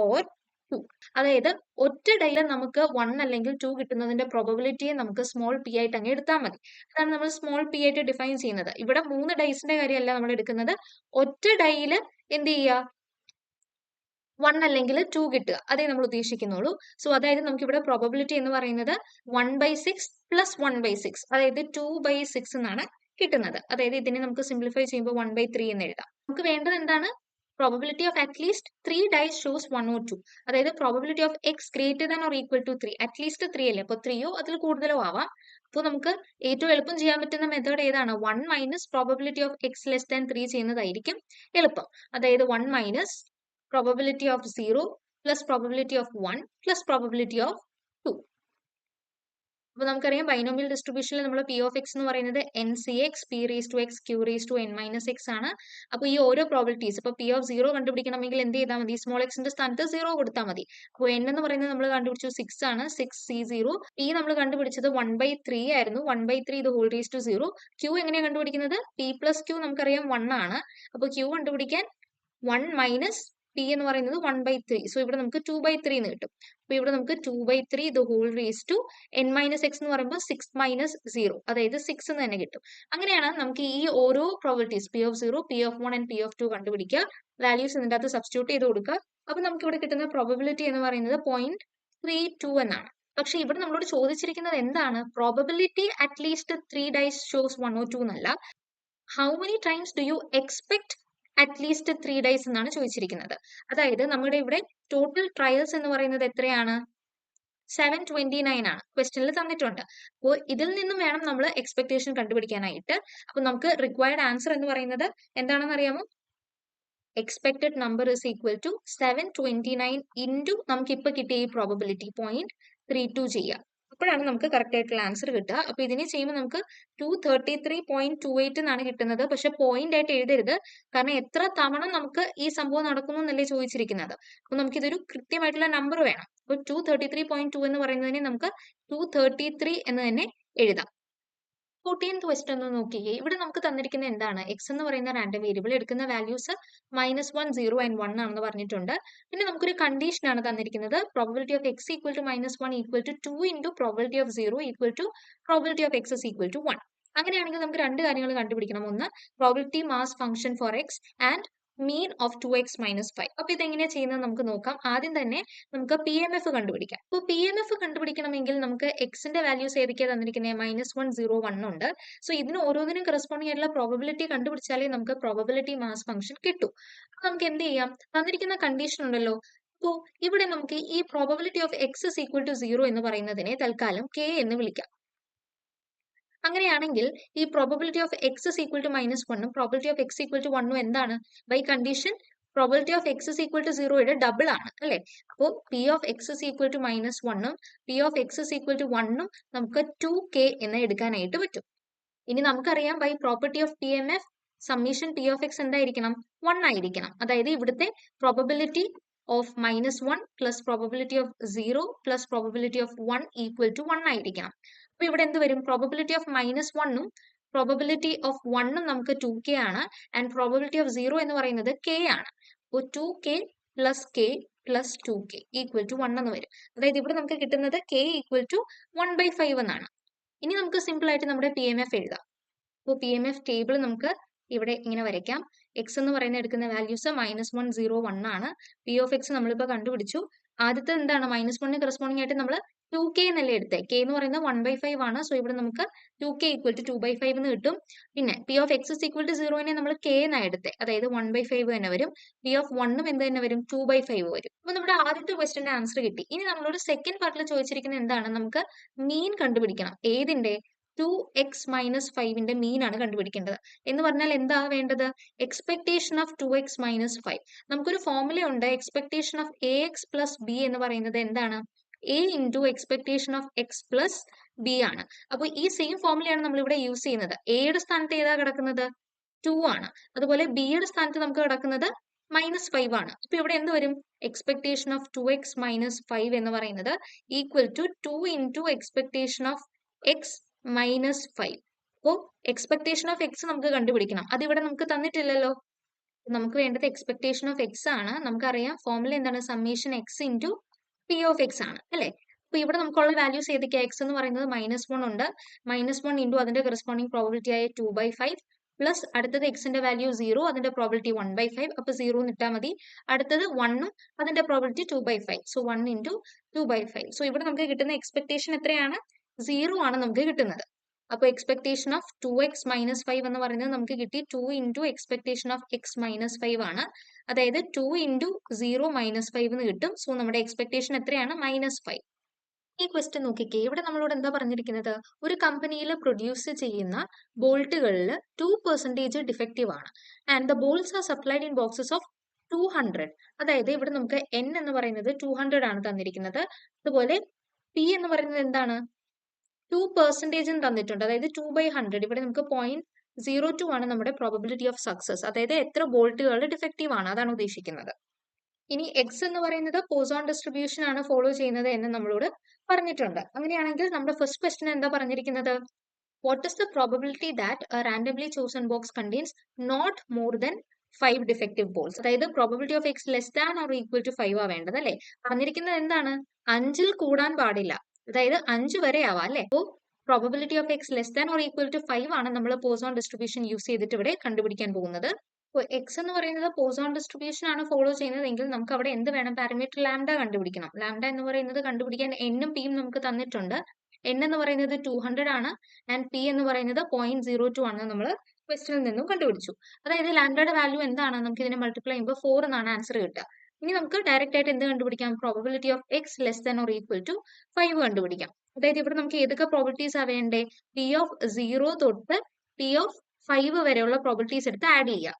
or 2. അതായത് ഒറ്റ ഡൈയിൽ നമുക്ക് 1 അല്ലെങ്കിൽ 2 കിട്ടുന്നതിന്റെ പ്രോബബിലിറ്റിയെ നമുക്ക് സ്മോൾ പി ആയിട്ട് അങ്ങ് എടുത്താൽ മതി. അതാണ് നമ്മൾ സ്മോൾ പി ആയിട്ട് ഡിഫൈൻ ചെയ്യുന്നത്. ഇവിടെ 3 ഡൈസിന്റെ കാര്യമല്ല നമ്മൾ എടുക്കുന്നത്. ഒറ്റ ഡൈയിൽ എന്ത് ചെയ്യുക? 1 അല്ലെങ്കിൽ 2 കിട്ടുക, അതേ നമ്മൾ ഉദ്ദേശിക്കുന്നുള്ളൂ. സോ അതായത് നമുക്ക് ഇവിടെ പ്രോബബിലിറ്റി എന്ന് പറയുന്നത് 1/6 പ്ലസ് 1/6, അതായത് 2/6 എന്നാണ് കിട്ടുന്നത്. അതായത് ഇതിനെ നമുക്ക് സിംപ്ലിഫൈ ചെയ്യുമ്പോൾ 1/3 എന്ന് എഴുതാം. നമുക്ക് വേണ്ടത് എന്താണ്? Probability of at least 3 dice shows 1 or 2. അതായത് probability of X greater than or equal to 3. At least 3 അല്ലേ? അപ്പോൾ 3യോ അതിൽ കൂടുതലോ ആവാം. അപ്പോൾ നമുക്ക് ഏറ്റവും എളുപ്പം ചെയ്യാൻ പറ്റുന്ന മെത്തേഡ് ഏതാണ്? 1 minus probability of X less than 3 ചെയ്യുന്നതായിരിക്കും എളുപ്പം. അതായത് 1 minus probability of 0 plus probability of 1 plus probability of 2. അപ്പോൾ നമുക്കറിയാം ബൈനോമിയൽ ഡിസ്ട്രിബ്യൂഷനിൽ നമ്മൾ പി ഓഫ് എക്സ് എന്ന് പറയുന്നത് n C x p raise to x q raise to n minus x ആണ്. അപ്പോൾ ഈ ഓരോ പ്രോബിലിറ്റീസ് ഇപ്പോൾ പി ഓഫ് 0 കണ്ടുപിടിക്കണമെങ്കിൽ എന്ത് ചെയ്താൽ മതി? സ്മോൾ എക്സിന്റെ സ്ഥാനത്ത് 0 കൊടുത്താൽ മതി. അപ്പോൾ എൻ എന്ന് പറയുന്നത് നമ്മൾ കണ്ടുപിടിച്ചു 6 ആണ്, 6C0. പി നമ്മൾ കണ്ടുപിടിച്ചത് 1/3 ആയിരുന്നു, 1/3 ഇത് ഹോൾ റേസ് ടു 0. ക്യൂ എങ്ങനെയാണ് കണ്ടുപിടിക്കുന്നത്? പി പ്ലസ് ക്യൂ നമുക്കറിയാം 1 ആണ്. അപ്പോൾ ക്യൂ കണ്ടുപിടിക്കാൻ 1 മൈനസ് പി എന്ന് പറയുന്നത് 1/3. സോ ഇവിടെ നമുക്ക് 2/3 എന്ന് കിട്ടും. അപ്പൊ ഇവിടെ നമുക്ക് 2/3 the whole raise to n minus x എന്ന് പറയുമ്പോൾ 6 മൈനസ് 0, അതായത് 6 എന്ന് തന്നെ കിട്ടും. അങ്ങനെയാണ് നമുക്ക് ഈ ഓരോ probabilities p of 0, p of 1 and P of 2 കണ്ടുപിടിക്കുക. വാല്യൂസ് ഇതിന്റെ അകത്ത് സബ്സ്റ്റിറ്റ്യൂട്ട് ചെയ്ത് കൊടുക്കുക. അപ്പൊ നമുക്ക് ഇവിടെ കിട്ടുന്ന പ്രോബിലിറ്റി എന്ന് പറയുന്നത് 0.32 എന്നാണ്. പക്ഷെ ഇവിടെ നമ്മളോട് ചോദിച്ചിരിക്കുന്നത് എന്താണ്? Probability at least 3 dice shows 1 or 2 എന്നല്ല. How many times do you expect at least 3 dice എന്നാണ് ചോദിച്ചിരിക്കുന്നത്. അതായത് നമ്മുടെ ഇവിടെ ടോട്ടൽ ട്രയൽസ് എന്ന് പറയുന്നത് എത്രയാണ്? 729 ആണ് ക്വസ്റ്റ്യനിൽ തന്നിട്ടുണ്ട്. അപ്പോൾ ഇതിൽ നിന്നും വേണം നമ്മൾ എക്സ്പെക്ടേഷൻ കണ്ടുപിടിക്കാനായിട്ട്. അപ്പൊ നമുക്ക് റിക്വയർഡ് ആൻസർ എന്ന് പറയുന്നത് എന്താണെന്ന് അറിയാമോ? Expected number is equal to 729 into നമുക്ക് ഇപ്പൊ കിട്ടിയ ഈ പ്രോബബിലിറ്റി 0.32 ചെയ്യുക. അപ്പോഴാണ് നമുക്ക് കറക്റ്റ് ആയിട്ടുള്ള ആൻസർ കിട്ടുക. അപ്പൊ ഇതിനെ ചെയ്യുമ്പോൾ നമുക്ക് 233.28 എന്നാണ് കിട്ടുന്നത്. പക്ഷെ പോയിന്റ് ആയിട്ട് എഴുതരുത്, കാരണം എത്ര തവണ നമുക്ക് ഈ സംഭവം നടക്കുന്നു എന്നല്ലേ ചോദിച്ചിരിക്കുന്നത്. അപ്പൊ നമുക്ക് ഇതൊരു കൃത്യമായിട്ടുള്ള നമ്പർ വേണം. അപ്പൊ 233.2 എന്ന് പറയുന്നതിനെ നമുക്ക് 233 എന്ന് തന്നെ എഴുതാം. 14th ക്വസ്റ്റ്യൻ ഒന്ന് നോക്കിയേ. ഇവിടെ നമുക്ക് തന്നിരിക്കുന്ന എന്താണ്? എക്സ് എന്ന് പറയുന്ന റാൻഡം വേരിയബിൾ എടുക്കുന്ന വാല്യൂസ് -1, 0 ആൻഡ് 1 ആണെന്ന് പറഞ്ഞിട്ടുണ്ട്. പിന്നെ നമുക്കൊരു കണ്ടീഷൻ ആണ് തന്നിരിക്കുന്നത്. Probability of x equal to -1 equal to 2 into probability of 0 equal to probability of x equal to 1. അങ്ങനെയാണെങ്കിൽ നമുക്ക് രണ്ട് കാര്യങ്ങൾ കണ്ടുപിടിക്കണം. ഒന്ന്, probability mass function for x and mean of 2x minus 5. അപ്പൊ ഇതെങ്ങനെയാ ചെയ്യുന്നത് നമുക്ക് നോക്കാം. ആദ്യം തന്നെ നമുക്ക് പി എം എഫ് കണ്ടുപിടിക്കാം. അപ്പോൾ പി എം എഫ് കണ്ടുപിടിക്കണമെങ്കിൽ നമുക്ക് എക്സിന്റെ വാല്യൂസ് ഏതൊക്കെയാണ് തന്നിരിക്കുന്നത്? -1, 0, 1 ഉണ്ട്. സോ ഇതിന് ഓരോന്നിനും കറസ്പോണ്ടിങ് ആയിട്ടുള്ള പ്രോബബിലിറ്റി കണ്ടുപിടിച്ചാലേ നമുക്ക് പ്രോബബിലിറ്റി മാസ് ഫംഗ്ഷൻ കിട്ടൂ. അപ്പൊ നമുക്ക് എന്ത് ചെയ്യാം? തന്നിരിക്കുന്ന കണ്ടീഷൻ ഉണ്ടല്ലോ. അപ്പോൾ ഇവിടെ നമുക്ക് ഈ probability of X is equal to 0 എന്ന് പറയുന്നതിനെ തൽക്കാലം കെ എന്ന് വിളിക്കാം. അങ്ങനെയാണെങ്കിൽ ഈ probability of X is equal to -1ഉം probability of x equal to 1ഉം എന്താണ്? By condition probability of X is equal to 0യുടെ ഡബിൾ ആണ് അല്ലെ? അപ്പോൾ P of X is equal to -1ഉം P of X is equal to 1ഉം നമുക്ക് 2k എന്ന് എടുക്കാനായിട്ട് പറ്റും. ഇനി നമുക്കറിയാം by property of P M F summation P of x എന്തായിരിക്കണം? 1 ആയിരിക്കണം. അതായത് ഇവിടുത്തെ probability of -1 plus probability of 0 plus probability of 1 equal to 1 ആയിരിക്കണം. അപ്പൊ ഇവിടെ എന്ത് വരും? പ്രോബബിലിറ്റി ഓഫ് -1ഉം പ്രോബബിലിറ്റി ഓഫ് 1ഉം നമുക്ക് 2k ആണ്. ആൻഡ് പ്രോബബിലിറ്റി ഓഫ് 0 എന്ന് പറയുന്നത് k ആണ്. അപ്പോൾ 2k plus k plus 2k equal to 1 എന്ന് വരും. അതായത് ഇവിടെ നമുക്ക് കിട്ടുന്നത് k ഈക്വൽ ടു 1/5 എന്നാണ്. ഇനി നമുക്ക് സിമ്പിൾ ആയിട്ട് നമ്മുടെ പി എം എഫ് എഴുതാം. അപ്പോൾ പി എം എഫ് ടേബിൾ നമുക്ക് ഇവിടെ ഇങ്ങനെ വരയ്ക്കാം. എക്സ് എന്ന് പറയുന്ന എടുക്കുന്ന വാല്യൂസ് -1, 0, 1 ആണ്. പി ഓഫ് എക്സ് നമ്മളിപ്പോൾ കണ്ടുപിടിച്ചു. ആദ്യത്തെ എന്താണ്? -1ന് കറസ്പോണ്ടിങ് ആയിട്ട് നമ്മൾ 2k എന്നല്ലേ എടുത്തേ? k എന്ന് പറയുന്നത് 1/5 ആണ്. സോ ഇവിടെ നമുക്ക് 2k ഈക്വൽ ടു 2/5 എന്ന് കിട്ടും. പിന്നെ P of X is equal to 0നെ നമ്മൾ k എന്നാണ് എടുത്തേ, അതായത് 1/5 തന്നെ വരും. പി ഓഫ് 1ഉം എന്ത് തന്നെ വരും? 2/5 വരും. അപ്പൊ നമ്മുടെ ആദ്യത്തെ ക്വസ്റ്റ്യന്റെ ആൻസർ കിട്ടി. ഇനി നമ്മളോട് സെക്കൻഡ് പാർട്ടിൽ ചോദിച്ചിരിക്കുന്നത് എന്താണ്? നമുക്ക് മീൻ കണ്ടുപിടിക്കണം. ഏതിന്റെ? 2x മൈനസ് 5ന്റെ മീൻ ആണ് കണ്ടുപിടിക്കേണ്ടത്. എന്ന് പറഞ്ഞാൽ എന്താ വേണ്ടത്? Expectation of 2x minus 5. നമുക്കൊരു ഫോർമുല ഉണ്ട്. Expectation of ax plus b എന്ന് പറയുന്നത് എന്താണ്? a into expectation of x plus b ആണ്. അപ്പോൾ ഈ സെയിം ഫോർമുലയാണ് നമ്മൾ ഇവിടെ യൂസ് ചെയ്യുന്നത്. എയുടെ സ്ഥാനത്ത് ഏതാ കിടക്കുന്നത്? 2 ആണ്. അതുപോലെ ബിയുടെ സ്ഥാനത്ത് നമുക്ക് കിടക്കുന്നത് -5 ആണ്. അപ്പൊ ഇവിടെ എന്ത് വരും? എക്സ്പെക്ടേഷൻ ഓഫ് 2x മൈനസ് 5 എന്ന് പറയുന്നത് equal to 2 into expectation of x minus 5. അപ്പോൾ എക്സ്പെക്ടേഷൻ ഓഫ് എക്സ് നമുക്ക് കണ്ടുപിടിക്കണം. അതിവിടെ നമുക്ക് തന്നിട്ടില്ലല്ലോ. നമുക്ക് വേണ്ടത് എക്സ്പെക്ടേഷൻ ഓഫ് എക്സ് ആണ്. നമുക്കറിയാം ഫോർമുല എന്താണ്? Summation X into P of x ആണ് അല്ലെ? അപ്പൊ ഇവിടെ നമുക്കുള്ള വാല്യൂസ് ഏതൊക്കെയാണ്? എക്സ് എന്ന് പറയുന്നത് -1 ഉണ്ട്. -1 ഇൻറ്റു അതിന്റെ കറസ്പോണ്ടിങ് പ്രോബിലിറ്റി ആയ 2/5 പ്ലസ് അടുത്തത് എക്സിന്റെ വാല്യൂ 0, അതിന്റെ പ്രോബിലിറ്റി 1/5. അപ്പൊ 0 ഇട്ടാൽ മതി. അടുത്തത് 1ഉം അതിന്റെ പ്രോബിലിറ്റി 2/5. So 1 into 2/5. സോ ഇവിടെ നമുക്ക് കിട്ടുന്ന എക്സ്പെക്ടേഷൻ എത്രയാണ്? 0 ആണ് നമുക്ക് കിട്ടുന്നത്. അപ്പോൾ എക്സ്പെക്ടേഷൻ ഓഫ് 2x മൈനസ് 5 എന്ന് പറയുന്നത് നമുക്ക് കിട്ടി 2 into expectation of X minus 5 ആണ്. അതായത് 2 ഇൻറ്റു 0 -5 എന്ന് കിട്ടും. സോ നമ്മുടെ എക്സ്പെക്ടേഷൻ എത്രയാണ്? -5. ഈ ക്വസ്റ്റ്യൻ നോക്കിക്കേ. ഇവിടെ നമ്മളോട് എന്താ പറഞ്ഞിരിക്കുന്നത്? ഒരു കമ്പനിയിൽ പ്രൊഡ്യൂസ് ചെയ്യുന്ന ബോൾട്ടുകളിൽ 2% ഡിഫക്റ്റീവ് ആണ്. And the balls are supplied in boxes of 200. അതായത് ഇവിടെ നമുക്ക് n എന്ന് പറയുന്നത് 200 ആണ് തന്നിരിക്കുന്നത്. അതുപോലെ p എന്ന് പറയുന്നത് എന്താണ്? 2% തന്നിട്ടുണ്ട്. അതായത് 2/100. ഇവിടെ നമുക്ക് 0.02 ആണ് നമ്മുടെ പ്രോബബിലിറ്റി ഓഫ് സക്സസ്. അതായത് എത്ര ബോൾട്ടുകൾ ഡിഫക്റ്റീവ് ആണ്, അതാണ് ഉദ്ദേശിക്കുന്നത്. ഇനി എക്സ് എന്ന് പറയുന്നത് പോസോൺ ഡിസ്ട്രിബ്യൂഷൻ ആണ് ഫോളോ ചെയ്യുന്നത് എന്ന് നമ്മളോട് പറഞ്ഞിട്ടുണ്ട്. അങ്ങനെയാണെങ്കിൽ നമ്മുടെ ഫസ്റ്റ് ക്വസ്റ്റ്യൻ എന്താ പറഞ്ഞിരിക്കുന്നത്? What is the probability that a randomly chosen box contains not more than 5 defective balls. അതായത് probability of X less than or equal to 5 ആ വേണ്ടത് അല്ലെ. പറഞ്ഞിരിക്കുന്നത് എന്താണ്? 5ൽ കൂടാൻ പാടില്ല. അതായത് 5 വരെ ആവാം അല്ലെ. അപ്പോൾ probability of X less than or equal to 5 ആണ് നമ്മൾ പോസോൺ ഡിസ്ട്രിബ്യൂഷൻ യൂസ് ചെയ്തിട്ട് ഇവിടെ കണ്ടുപിടിക്കാൻ പോകുന്നത്. അപ്പോൾ എക്സ് എന്ന് പറയുന്നത് പോസോൺ ഡിസ്ട്രിബ്യൂഷൻ ആണ് ഫോളോ ചെയ്യുന്നതെങ്കിൽ നമുക്ക് അവിടെ എന്ത് വേണം? പാരാമീറ്റർ ലാംഡ കണ്ടുപിടിക്കണം. ലാംഡ എന്ന് പറയുന്നത് കണ്ടുപിടിക്കാൻ എന്നും പിയും നമുക്ക് തന്നിട്ടുണ്ട്. എൻ എന്ന് പറയുന്നത് 200 ആണ് ആൻഡ് പി എന്ന് പറയുന്നത് 0.02 ആണ് നമ്മൾ ക്വസ്റ്റിനിൽ നിന്നും കണ്ടുപിടിച്ചു. അതായത് ലാംഡയുടെ വാല്യൂ എന്താണ്? നമുക്ക് ഇതിനെ മൾട്ടിപ്ലൈ ചെയ്യുമ്പോൾ 4 എന്നാണ് ആൻസർ കിട്ടുക. ഇനി നമുക്ക് ഡയറക്റ്റ് ആയിട്ട് എന്ത് കണ്ടുപിടിക്കാം? Probability of X less than or equal to 5 കണ്ടുപിടിക്കാം. അതായത് ഇവിടെ നമുക്ക് ഏതൊക്കെ പ്രോബിലിറ്റീസ് ആ വേണ്ടേ? പി ഓഫ് 0 തൊട്ട് പി ഓഫ് 5 വരെയുള്ള പ്രോബിലിറ്റീസ് എടുത്ത് ആഡ് ചെയ്യുക.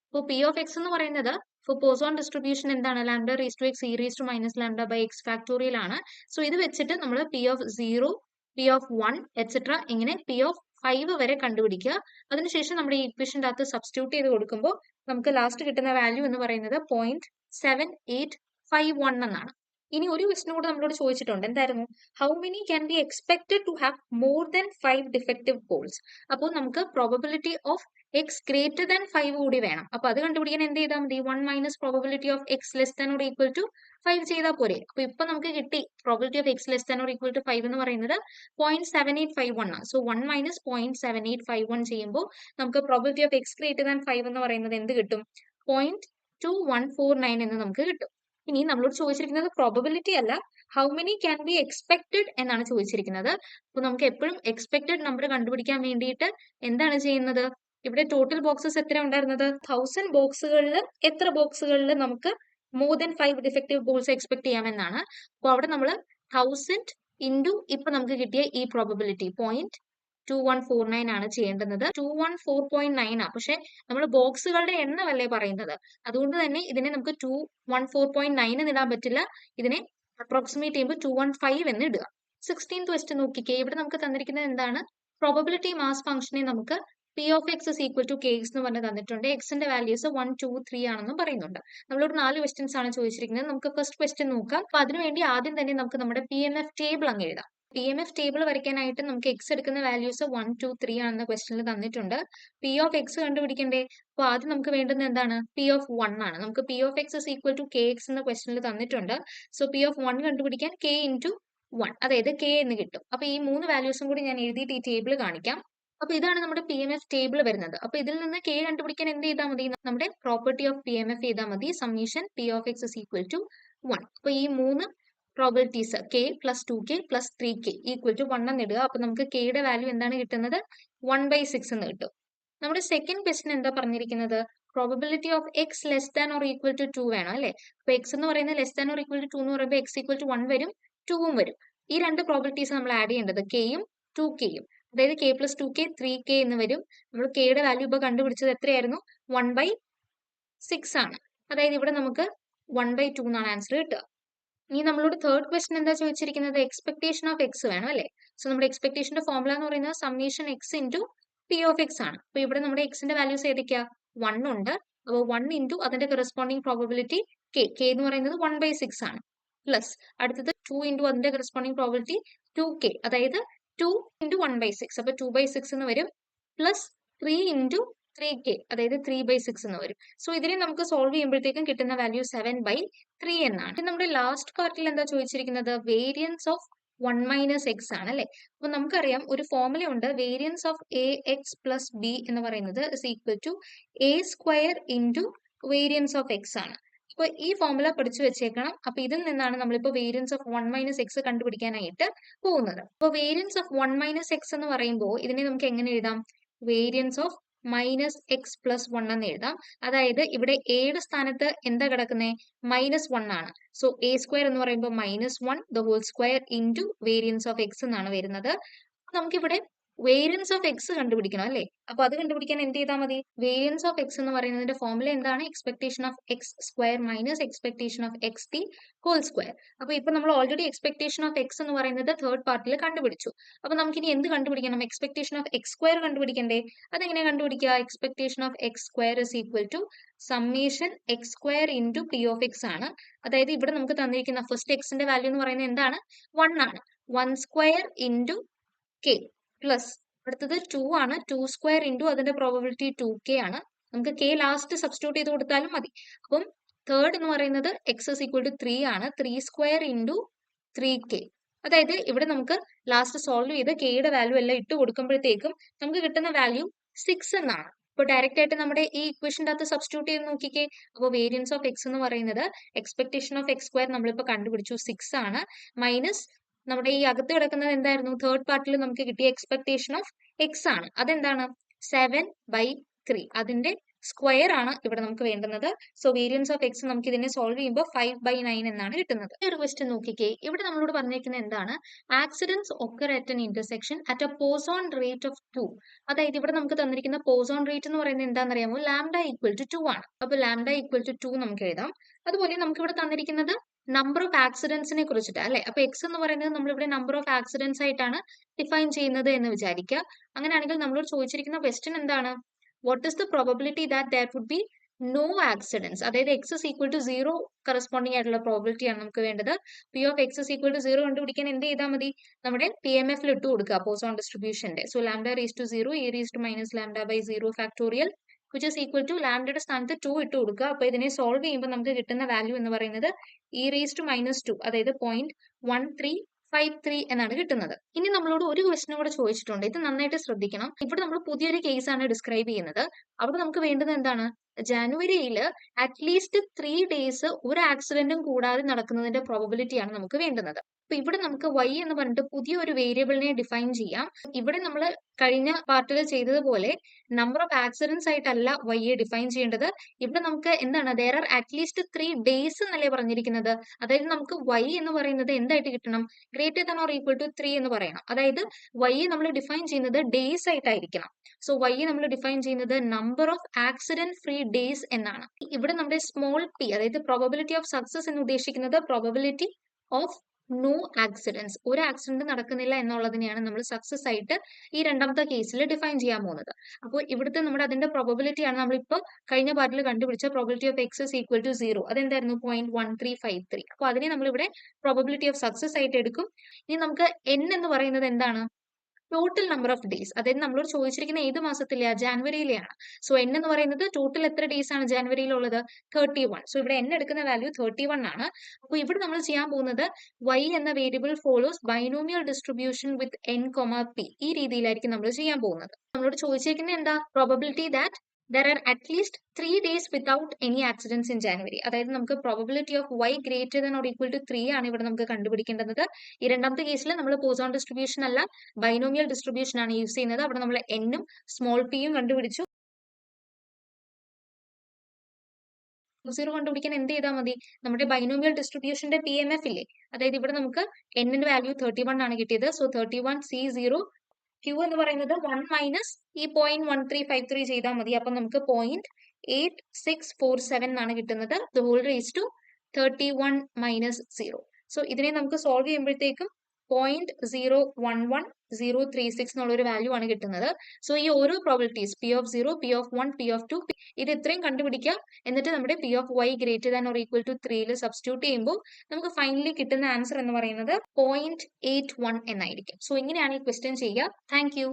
അപ്പോൾ പി ഓഫ് എക്സ് എന്ന് പറയുന്നത് ഫോർ പോസോൺ ഡിസ്ട്രിബ്യൂഷൻ എന്താണ്? Lambda raise to X e raise to minus lambda by X factorial ആണ്. സോ ഇത് വെച്ചിട്ട് നമ്മൾ p of 0, p of 1 etcetera ഇങ്ങനെ പി ഓഫ് 5 വരെ കണ്ടുപിടിക്കുക. അതിനുശേഷം നമ്മുടെ ഈ ഇക്വേഷൻ്റെ അകത്ത് സബ്സ്റ്റിറ്റ്യൂട്ട് ചെയ്ത് കൊടുക്കുമ്പോൾ നമുക്ക് ലാസ്റ്റ് കിട്ടുന്ന വാല്യൂ എന്ന് പറയുന്നത് 0.7851 എന്നാണ്. ഇനി ഒരു ക്വസ്റ്റ്യൻ കൂടെ നമ്മളോട് ചോദിച്ചിട്ടുണ്ട്. എന്തായിരുന്നു? How many can be expected to have more than 5 defective balls. അപ്പോൾ നമുക്ക് probability of X greater than 5 കൂടി വേണം. അപ്പൊ അത് കണ്ടുപിടിക്കാൻ എന്ത് ചെയ്താൽ മതി? 1 minus probability of X less than or equal to 5 ചെയ്താൽ പോരെ. അപ്പൊ ഇപ്പൊ നമുക്ക് കിട്ടി probability of X less than or equal to 5 എന്ന് പറയുന്നത് 0.7851 ആണ്. സോ 1 മൈനസ് 0.7851 ചെയ്യുമ്പോൾ നമുക്ക് probability of X greater than 5 എന്ന് പറയുന്നത് എന്ത് കിട്ടും? 0.2149 എന്ന് നമുക്ക് കിട്ടും. ഇനി നമ്മളോട് ചോദിച്ചിരിക്കുന്നത് പ്രോബബിലിറ്റി അല്ല, how many can be expected എന്നാണ് ചോദിച്ചിരിക്കുന്നത്. അപ്പൊ നമുക്ക് എപ്പോഴും എക്സ്പെക്ടഡ് നമ്പർ കണ്ടുപിടിക്കാൻ വേണ്ടിയിട്ട് എന്താണ് ചെയ്യുന്നത്? ഇവിടെ ടോട്ടൽ ബോക്സസ് എത്ര ഉണ്ടായിരുന്നത്? 1000 ബോക്സുകളിൽ എത്ര ബോക്സുകളിൽ നമുക്ക് more than 5 defective balls expect ചെയ്യാമെന്നാണ്. അപ്പോൾ അവിടെ നമ്മൾ 1000 ഇൻറ്റു ഇപ്പൊ നമുക്ക് കിട്ടിയ ഈ പ്രോബബിലിറ്റി 0.2149 ആണ് ചെയ്യേണ്ടുന്നത്. 214.9 ആ. പക്ഷെ നമ്മൾ ബോക്സുകളുടെ എണ്ണമല്ലേ പറയുന്നത്. അതുകൊണ്ട് തന്നെ ഇതിനെ നമുക്ക് 214.9 എന്ന് ഇടാൻ പറ്റില്ല. ഇതിനെ അപ്രോക്സിമേറ്റ് ചെയ്യുമ്പോൾ 215 എന്ന് ഇടുക. 16th ക്വസ്റ്റ്യൻ നോക്കിക്കേ. ഇവിടെ നമുക്ക് തന്നിരിക്കുന്നത് എന്താണ്? പ്രോബബിലിറ്റി മാസ് ഫംഗ്ഷനെ നമുക്ക് P of X is equal to k x എന്ന് പറഞ്ഞ് തന്നിട്ടുണ്ട്. എക്സിന്റെ വാല്യൂസ് 1, 2, 3 ആണെന്നും പറയുന്നുണ്ട്. നമ്മളോട് 4 ക്വസ്റ്റ്യൻസ് ആണ് ചോദിച്ചിരിക്കുന്നത്. നമുക്ക് ഫസ്റ്റ് ക്വസ്റ്റ്യൻ നോക്കാം. അപ്പൊ അതിനുവേണ്ടി ആദ്യം തന്നെ നമുക്ക് നമ്മുടെ പി എം എഫ് ടേബിൾ അങ്ങ് എഴുതാം. പി എം എഫ് ടേബിൾ വരയ്ക്കാനായിട്ട് നമുക്ക് എക്സ് എടുക്കുന്ന വാല്യൂസ് 1, 2, 3 ആണെന്ന ക്വസ്റ്റ്യനിൽ തന്നിട്ടുണ്ട്. പി ഓഫ് എക്സ് കണ്ടുപിടിക്കണ്ടേ? അപ്പൊ ആദ്യം നമുക്ക് വേണ്ടുന്നത് എന്താണ്? പി ഓഫ് 1 ആണ്. നമുക്ക് P of X is equal to k x എന്ന ക്വസ്റ്റ്യനിൽ തന്നിട്ടുണ്ട്. സോ പി ഓഫ് 1 കണ്ടുപിടിക്കാൻ കെ ഇൻറ്റു 1, അതായത് കെ എന്ന് കിട്ടും. അപ്പൊ ഈ 3 വാല്യൂസും കൂടി ഞാൻ എഴുതിയിട്ട് ഈ ടേബിൾ കാണിക്കാം. അപ്പൊ ഇതാണ് നമ്മുടെ പി എം എഫ് ടേബിൾ വരുന്നത്. അപ്പൊ ഇതിൽ നിന്ന് കെ കണ്ടുപിടിക്കാൻ എന്ത് ചെയ്താൽ മതി? നമ്മുടെ property of P M F ചെയ്താൽ മതി. Summation p of X is equal to 1. അപ്പൊ ഈ 3 probabilities k plus 2k plus 3k equal to 1 എന്ന് ഇടുക. അപ്പൊ നമുക്ക് കെയുടെ വാല്യൂ എന്താണ് കിട്ടുന്നത്? 1/6 എന്ന് കിട്ടും. നമ്മുടെ സെക്കൻഡ് ക്വസ്റ്റ്യൻ എന്താ പറഞ്ഞിരിക്കുന്നത്? Probability of X less than or equal to 2 വേണം അല്ലെ. അപ്പൊ എക്സ് എന്ന് പറയുന്നത് less than or equal to 2 എന്ന് പറയുമ്പോൾ എക്സ് ഈക്വൽ ടു 1 വരും, 2ഉം വരും. ഈ രണ്ട് പ്രോബിലിറ്റീസ് നമ്മൾ ആഡ് ചെയ്യേണ്ടത് കെയും 2kയും. അതായത് കെ പ്ലസ് 2k 3k എന്ന് വരും. നമ്മൾ കെയുടെ വാല്യൂ ഇപ്പൊ കണ്ടുപിടിച്ചത് എത്രയായിരുന്നു? 1/6 ആണ്. അതായത് ഇവിടെ നമുക്ക് 1/2 എന്നാണ് ആൻസർ കിട്ടുക. ഇനി നമ്മളോട് തേർഡ് ക്വസ്റ്റ്യൻ എന്താ ചോദിച്ചിരിക്കുന്നത്? എക്സ്പെക്ടേഷൻ ഓഫ് എക്സ് വേണം അല്ലെ. സോ നമ്മുടെ എക്സ്പെക്ടേഷന്റെ ഫോർമുല എന്ന് പറയുന്നത് summation X into P of x ആണ്. അപ്പൊ ഇവിടെ നമ്മുടെ എക്സിന്റെ വാല്യൂസ് ഏതൊക്കെയാ? 1 ഉണ്ട്. അപ്പോൾ 1 ഇൻറ്റു അതിന്റെ കറസ്പോണ്ടിങ് പ്രോബബിലിറ്റി കെ എന്ന് പറയുന്നത് 1/6 ആണ്. പ്ലസ് അടുത്തത് 2 ഇൻറ്റു അതിന്റെ കറസ്പോണ്ടിങ് പ്രോബബിലിറ്റി 2k, അതായത് 2 ഇൻറ്റു 1/6, അപ്പൊ 2/6 എന്ന് വരും. പ്ലസ് 3 ഇൻറ്റു 3k, അതായത് 3/6 എന്ന് വരും. സോ ഇതിനെ നമുക്ക് സോൾവ് ചെയ്യുമ്പോഴത്തേക്കും കിട്ടുന്ന വാല്യൂ 7/3 എന്നാണ്. നമ്മുടെ ലാസ്റ്റ് പാർട്ടിൽ എന്താ ചോദിച്ചിരിക്കുന്നത്? വേരിയൻസ് ഓഫ് 1 മൈനസ് എക്സ് ആണ് അല്ലെ. അപ്പൊ നമുക്കറിയാം ഒരു ഫോർമുല ഉണ്ട്. Variance of a x plus b എന്ന് പറയുന്നത് is equal to a square into variance of x ആണ്. അപ്പൊ ഈ ഫോർമുല പഠിച്ചു വെച്ചേക്കണം. അപ്പൊ ഇതിൽ നിന്നാണ് നമ്മളിപ്പോ വേരിയൻസ് ഓഫ് 1 മൈനസ് എക്സ് കണ്ടുപിടിക്കാനായിട്ട് പോകുന്നത്. അപ്പൊ വേരിയൻസ് ഓഫ് 1 മൈനസ് എക്സ് എന്ന് പറയുമ്പോൾ ഇതിനെ നമുക്ക് എങ്ങനെ എഴുതാം? Variance of minus x plus 1 എന്ന് എഴുതാം. അതായത് ഇവിടെ എയുടെ സ്ഥാനത്ത് എന്താ കിടക്കുന്നത്? -1 ആണ്. സോ എ സ്ക്വയർ എന്ന് പറയുമ്പോൾ -1 the whole square into variance of x എന്നാണ് വരുന്നത്. നമുക്കിവിടെ വേരിയൻസ് ഓഫ് എക്സ് കണ്ടുപിടിക്കണം അല്ലേ. അപ്പൊ അത് കണ്ടുപിടിക്കാൻ എന്ത് ചെയ്താൽ മതി? വേരിയൻസ് ഓഫ് എക്സ് എന്ന് പറയുന്നതിന്റെ ഫോർമുല എന്താണ്? Expectation of x square minus expectation of x the whole square. അപ്പൊ ഇപ്പൊ നമ്മൾ ഓൾറെഡി എക്സ്പെക്ടേഷൻ ഓഫ് എക്സ് എന്ന് പറയുന്നത് തേർഡ് പാർട്ടിൽ കണ്ടുപിടിച്ചു. അപ്പൊ നമുക്കിനി എന്ത് കണ്ടുപിടിക്കണം? എക്സ്പെക്ടേഷൻ ഓഫ് എക്സ് സ്ക്വയർ കണ്ടുപിടിക്കണ്ടേ? അതെങ്ങനെ കണ്ടുപിടിക്കുക? Expectation of x square is equal to summation x square into P of x ആണ്. അതായത് ഇവിടെ നമുക്ക് തന്നിരിക്കുന്ന ഫസ്റ്റ് എക്സിന്റെ വാല്യൂ എന്ന് പറയുന്നത് എന്താണ്? 1 ആണ്. 1 സ്ക്വയർ ഇൻറ്റു കെ പ്ലസ് അടുത്തത് 2 ആണ്. 2 സ്ക്വയർ ഇൻറ്റു അതിന്റെ പ്രോബബിലിറ്റി 2k ആണ്. നമുക്ക് കെ ലാസ്റ്റ് സബ്സ്റ്റിറ്റ്യൂട്ട് ചെയ്ത് കൊടുത്താലും മതി. അപ്പം തേർഡ് എന്ന് പറയുന്നത് എക്സ് ഇസ് ഈക്വൽ ടു 3 ആണ്. 3² ഇൻറ്റു 3k. അതായത് ഇവിടെ നമുക്ക് ലാസ്റ്റ് സോൾവ് ചെയ്ത് കെയുടെ വാല്യൂ എല്ലാം ഇട്ട് കൊടുക്കുമ്പോഴത്തേക്കും നമുക്ക് കിട്ടുന്ന വാല്യൂ 6 എന്നാണ്. അപ്പോൾ ഡയറക്റ്റ് ആയിട്ട് നമ്മുടെ ഈ ഇക്വേഷൻ്റെ അകത്ത് സബ്സ്റ്റിറ്റ്യൂട്ട് ചെയ്ത് നോക്കിക്കേ. അപ്പോൾ വേരിയൻസ് ഓഫ് എക്സ് എന്ന് പറയുന്നത് എക്സ്പെക്ടേഷൻ ഓഫ് എക്സ് സ്ക്വയർ നമ്മളിപ്പോൾ കണ്ടുപിടിച്ചു 6 ആണ്, മൈനസ് നമ്മുടെ ഈ അകത്ത് കിടക്കുന്നത് എന്തായിരുന്നു, തേർഡ് പാർട്ടിൽ നമുക്ക് കിട്ടിയ എക്സ്പെക്ടേഷൻ ഓഫ് എക്സ് ആണ്. അതെന്താണ് 7/3. അതിന്റെ സ്ക്വയർ ആണ് ഇവിടെ നമുക്ക് വേണ്ടുന്നത്. സോ വേരിയൻസ് ഓഫ് എക്സ് നമുക്ക് ഇതിനെ സോൾവ് ചെയ്യുമ്പോൾ 5/9 എന്നാണ് കിട്ടുന്നത്. ഈ ഒരു ക്വസ്റ്റ്യൻ നോക്കിക്കേ, ഇവിടെ നമ്മളോട് പറഞ്ഞിരിക്കുന്നത് എന്താണ്, accidents occur at an intersection at A Poisson rate of 2. അതായത് ഇവിടെ നമുക്ക് തന്നിരിക്കുന്ന പോസോൺ റേറ്റ് എന്ന് പറയുന്നത് എന്താണെന്ന് അറിയാമോ, ലാംഡ ഈക്വൽ ടു 2 ആണ്. അപ്പൊ ലാംഡ ഈക്വൽ ടു 2 നമുക്ക് എഴുതാം. അതുപോലെ നമുക്ക് ഇവിടെ തന്നിരിക്കുന്നത് നമ്പർ ഓഫ് ആക്സിഡൻസിനെ കുറിച്ചിട്ട് അല്ലെ. അപ്പൊ എക്സ് എന്ന് പറയുന്നത് നമ്മളിവിടെ നമ്പർ ഓഫ് ആക്സിഡൻസ് ആയിട്ടാണ് ഡിഫൈൻ ചെയ്യുന്നത് എന്ന് വിചാരിക്കുക. അങ്ങനെയാണെങ്കിൽ നമ്മളോട് ചോദിച്ചിരിക്കുന്ന ക്വസ്റ്റ്യൻ എന്താണ്, what is the probability that there would be no accidents? അതായത് x is equal to 0 corresponding ആയിട്ടുള്ള പ്രോബിലിറ്റി ആണ് നമുക്ക് വേണ്ടത്. P of X is equal to 0 കണ്ടുപിടിക്കാൻ എന്ത് ചെയ്താൽ മതി, നമ്മുടെ പി എം എഫിൽ ഇട്ട് കൊടുക്കുക പോസോൺ ഡിസ്ട്രിബ്യൂഷന്റെ. So lambda raise to 0 e raise to minus lambda by 0 factorial which is equal to ലാംഡയുടെ സ്ഥാനത്ത് 2 ഇട്ട് കൊടുക്കുക. അപ്പൊ ഇതിനെ സോൾവ് ചെയ്യുമ്പോൾ നമുക്ക് കിട്ടുന്ന വാല്യൂ എന്ന് പറയുന്നത് e റേസ് ടു മൈനസ് 2, അതായത് 0.1353 എന്നാണ് കിട്ടുന്നത്. ഇനി നമ്മളോട് ഒരു ക്വസ്റ്റ്യൻ കൂടെ ചോദിച്ചിട്ടുണ്ട്, ഇത് നന്നായിട്ട് ശ്രദ്ധിക്കണം. ഇവിടെ നമ്മൾ പുതിയൊരു കേസ് ആണ് ഡിസ്ക്രൈബ് ചെയ്യുന്നത്. അവിടെ നമുക്ക് വേണ്ടത് എന്താണ്, ജനുവരിയിൽ അറ്റ്ലീസ്റ്റ് 3 days ഒരു ആക്സിഡന്റും കൂടാതെ നടക്കുന്നതിന്റെ പ്രോബബിലിറ്റി ആണ് നമുക്ക് വേണ്ടുന്നത്. അപ്പൊ ഇവിടെ നമുക്ക് y എന്ന് പറഞ്ഞിട്ട് പുതിയൊരു വേരിയബിളിനെ ഡിഫൈൻ ചെയ്യാം. ഇവിടെ നമ്മൾ കഴിഞ്ഞ പാർട്ടിൽ ചെയ്തതുപോലെ നമ്പർ ഓഫ് ആക്സിഡൻസ് ആയിട്ടല്ല y യെ ഡിഫൈൻ ചെയ്യേണ്ടത്. ഇവിടെ നമുക്ക് എന്താണ്, there are അറ്റ്ലീസ്റ്റ് 3 days എന്നല്ലേ പറഞ്ഞിരിക്കുന്നത്. അതായത് നമുക്ക് y എന്ന് പറയുന്നത് എന്തായിട്ട് കിട്ടണം, greater than or equal to 3 എന്ന് പറയണം. അതായത് y നമ്മൾ ഡിഫൈൻ ചെയ്യുന്നത് ഡേയ്സ് ആയിട്ടായിരിക്കണം. സോ y നമ്മൾ ഡിഫൈൻ ചെയ്യുന്നത് number of accident free days എന്നാണ്. ഇവിടെ നമ്മുടെ സ്മോൾ p, അതായത് പ്രോബബിലിറ്റി ഓഫ് സക്സസ് എന്ന് ഉദ്ദേശിക്കുന്നത് പ്രോബബിലിറ്റി ഓഫ് നോ ആക്സിഡൻസ്, ഒരു ആക്സിഡന്റ് നടക്കുന്നില്ല എന്നുള്ളതിനെയാണ് നമ്മൾ സക്സസ് ആയിട്ട് ഈ രണ്ടാമത്തെ കേസിൽ ഡിഫൈൻ ചെയ്യാൻ പോകുന്നത്. അപ്പോൾ ഇവിടുത്തെ നമ്മുടെ അതിന്റെ പ്രോബബിലിറ്റി ആണ് നമ്മളിപ്പോൾ കഴിഞ്ഞ പാർട്ടിൽ കണ്ടുപിടിച്ച probability of X is equal to 0. അതെന്തായിരുന്നു 0.1353. അപ്പോൾ അതിനെ നമ്മളിവിടെ പ്രോബബിലിറ്റി ഓഫ് സക്സസ് ആയിട്ട് എടുക്കും. ഇനി നമുക്ക് n എന്ന് പറയുന്നത് എന്താണ്, ടോട്ടൽ നമ്പർ ഓഫ് ഡേയ്സ്. അതായത് നമ്മളോട് ചോദിച്ചിരിക്കുന്ന ഏത് മാസത്തിലെയാ, ജാനുവരിയിലെയാണ്. സോ n എന്ന് പറയുന്നത് ടോട്ടൽ എത്ര ഡേയ്സ് ആണ് ജാനുവരിയിലുള്ളത്, 31. സോ ഇവിടെ n എടുക്കുന്ന വാല്യൂ 31 ആണ്. അപ്പോൾ ഇവിടെ നമ്മൾ ചെയ്യാൻ പോകുന്നത് y എന്ന വേരിയബിൾ ഫോളോസ് ബൈനോമിയൽ ഡിസ്ട്രിബ്യൂഷൻ വിത്ത് n, p. ഈ രീതിയിലായിരിക്കും നമ്മൾ ചെയ്യാൻ പോകുന്നത്. നമ്മളോട് ചോദിച്ചിരിക്കുന്നത് എന്താ, probability that there are at least 3 days without any accidents in January. അതായത് നമുക്ക് probability of y greater than or equal to 3 ആണ് ഇവിടെ നമുക്ക് കണ്ടുപിടിക്കേണ്ടത്. ഈ രണ്ടാമത്തെ കേസിൽ നമ്മൾ പോസോൺ ഡിസ്ട്രിബ്യൂഷൻ അല്ല ബൈനോമിയൽ ഡിസ്ട്രിബ്യൂഷൻ ആണ് യൂസ് ചെയ്യുന്നത്. അവിടെ നമ്മൾ എന്നും സ്മോൾ പിയും കണ്ടുപിടിച്ചു. 0 കണ്ടുപിടിക്കാൻ എന്ത് ചെയ്താൽ മതി, നമ്മുടെ ബൈനോമിയൽ ഡിസ്ട്രിബ്യൂഷന്റെ പി എം എഫ് ഇല്ലേ, അതായത് ഇവിടെ നമുക്ക് n വാല്യൂ 31 ആണ് കിട്ടിയത്. സോ 31C0 Q എന്ന് പറയുന്നത് 1 മൈനസ് ഈ 0.1353 ചെയ്താൽ മതി. അപ്പൊ നമുക്ക് 0.8647 എന്നാണ് കിട്ടുന്നത്. The whole raise to 31 minus 0. So ഇതിനെ നമുക്ക് സോൾവ് ചെയ്യുമ്പോഴത്തേക്കും 0.011036 എന്നുള്ള ഒരു വാല്യൂ ആണ് കിട്ടുന്നത്. സോ ഈ ഓരോ probabilities p of 0, p of 1, p of 2 ഇത് ഇത്രയും കണ്ടുപിടിക്കുക. എന്നിട്ട് നമ്മുടെ p of y greater than or equal to 3 substitute ചെയ്യുമ്പോൾ നമുക്ക് ഫൈനലി കിട്ടുന്ന ആൻസർ എന്ന് പറയുന്നത് 0.81 എന്നായിരിക്കും. സോ ഇങ്ങനെയാണ് ഈ ക്വസ്റ്റ്യൻ ചെയ്യുക. Thank you.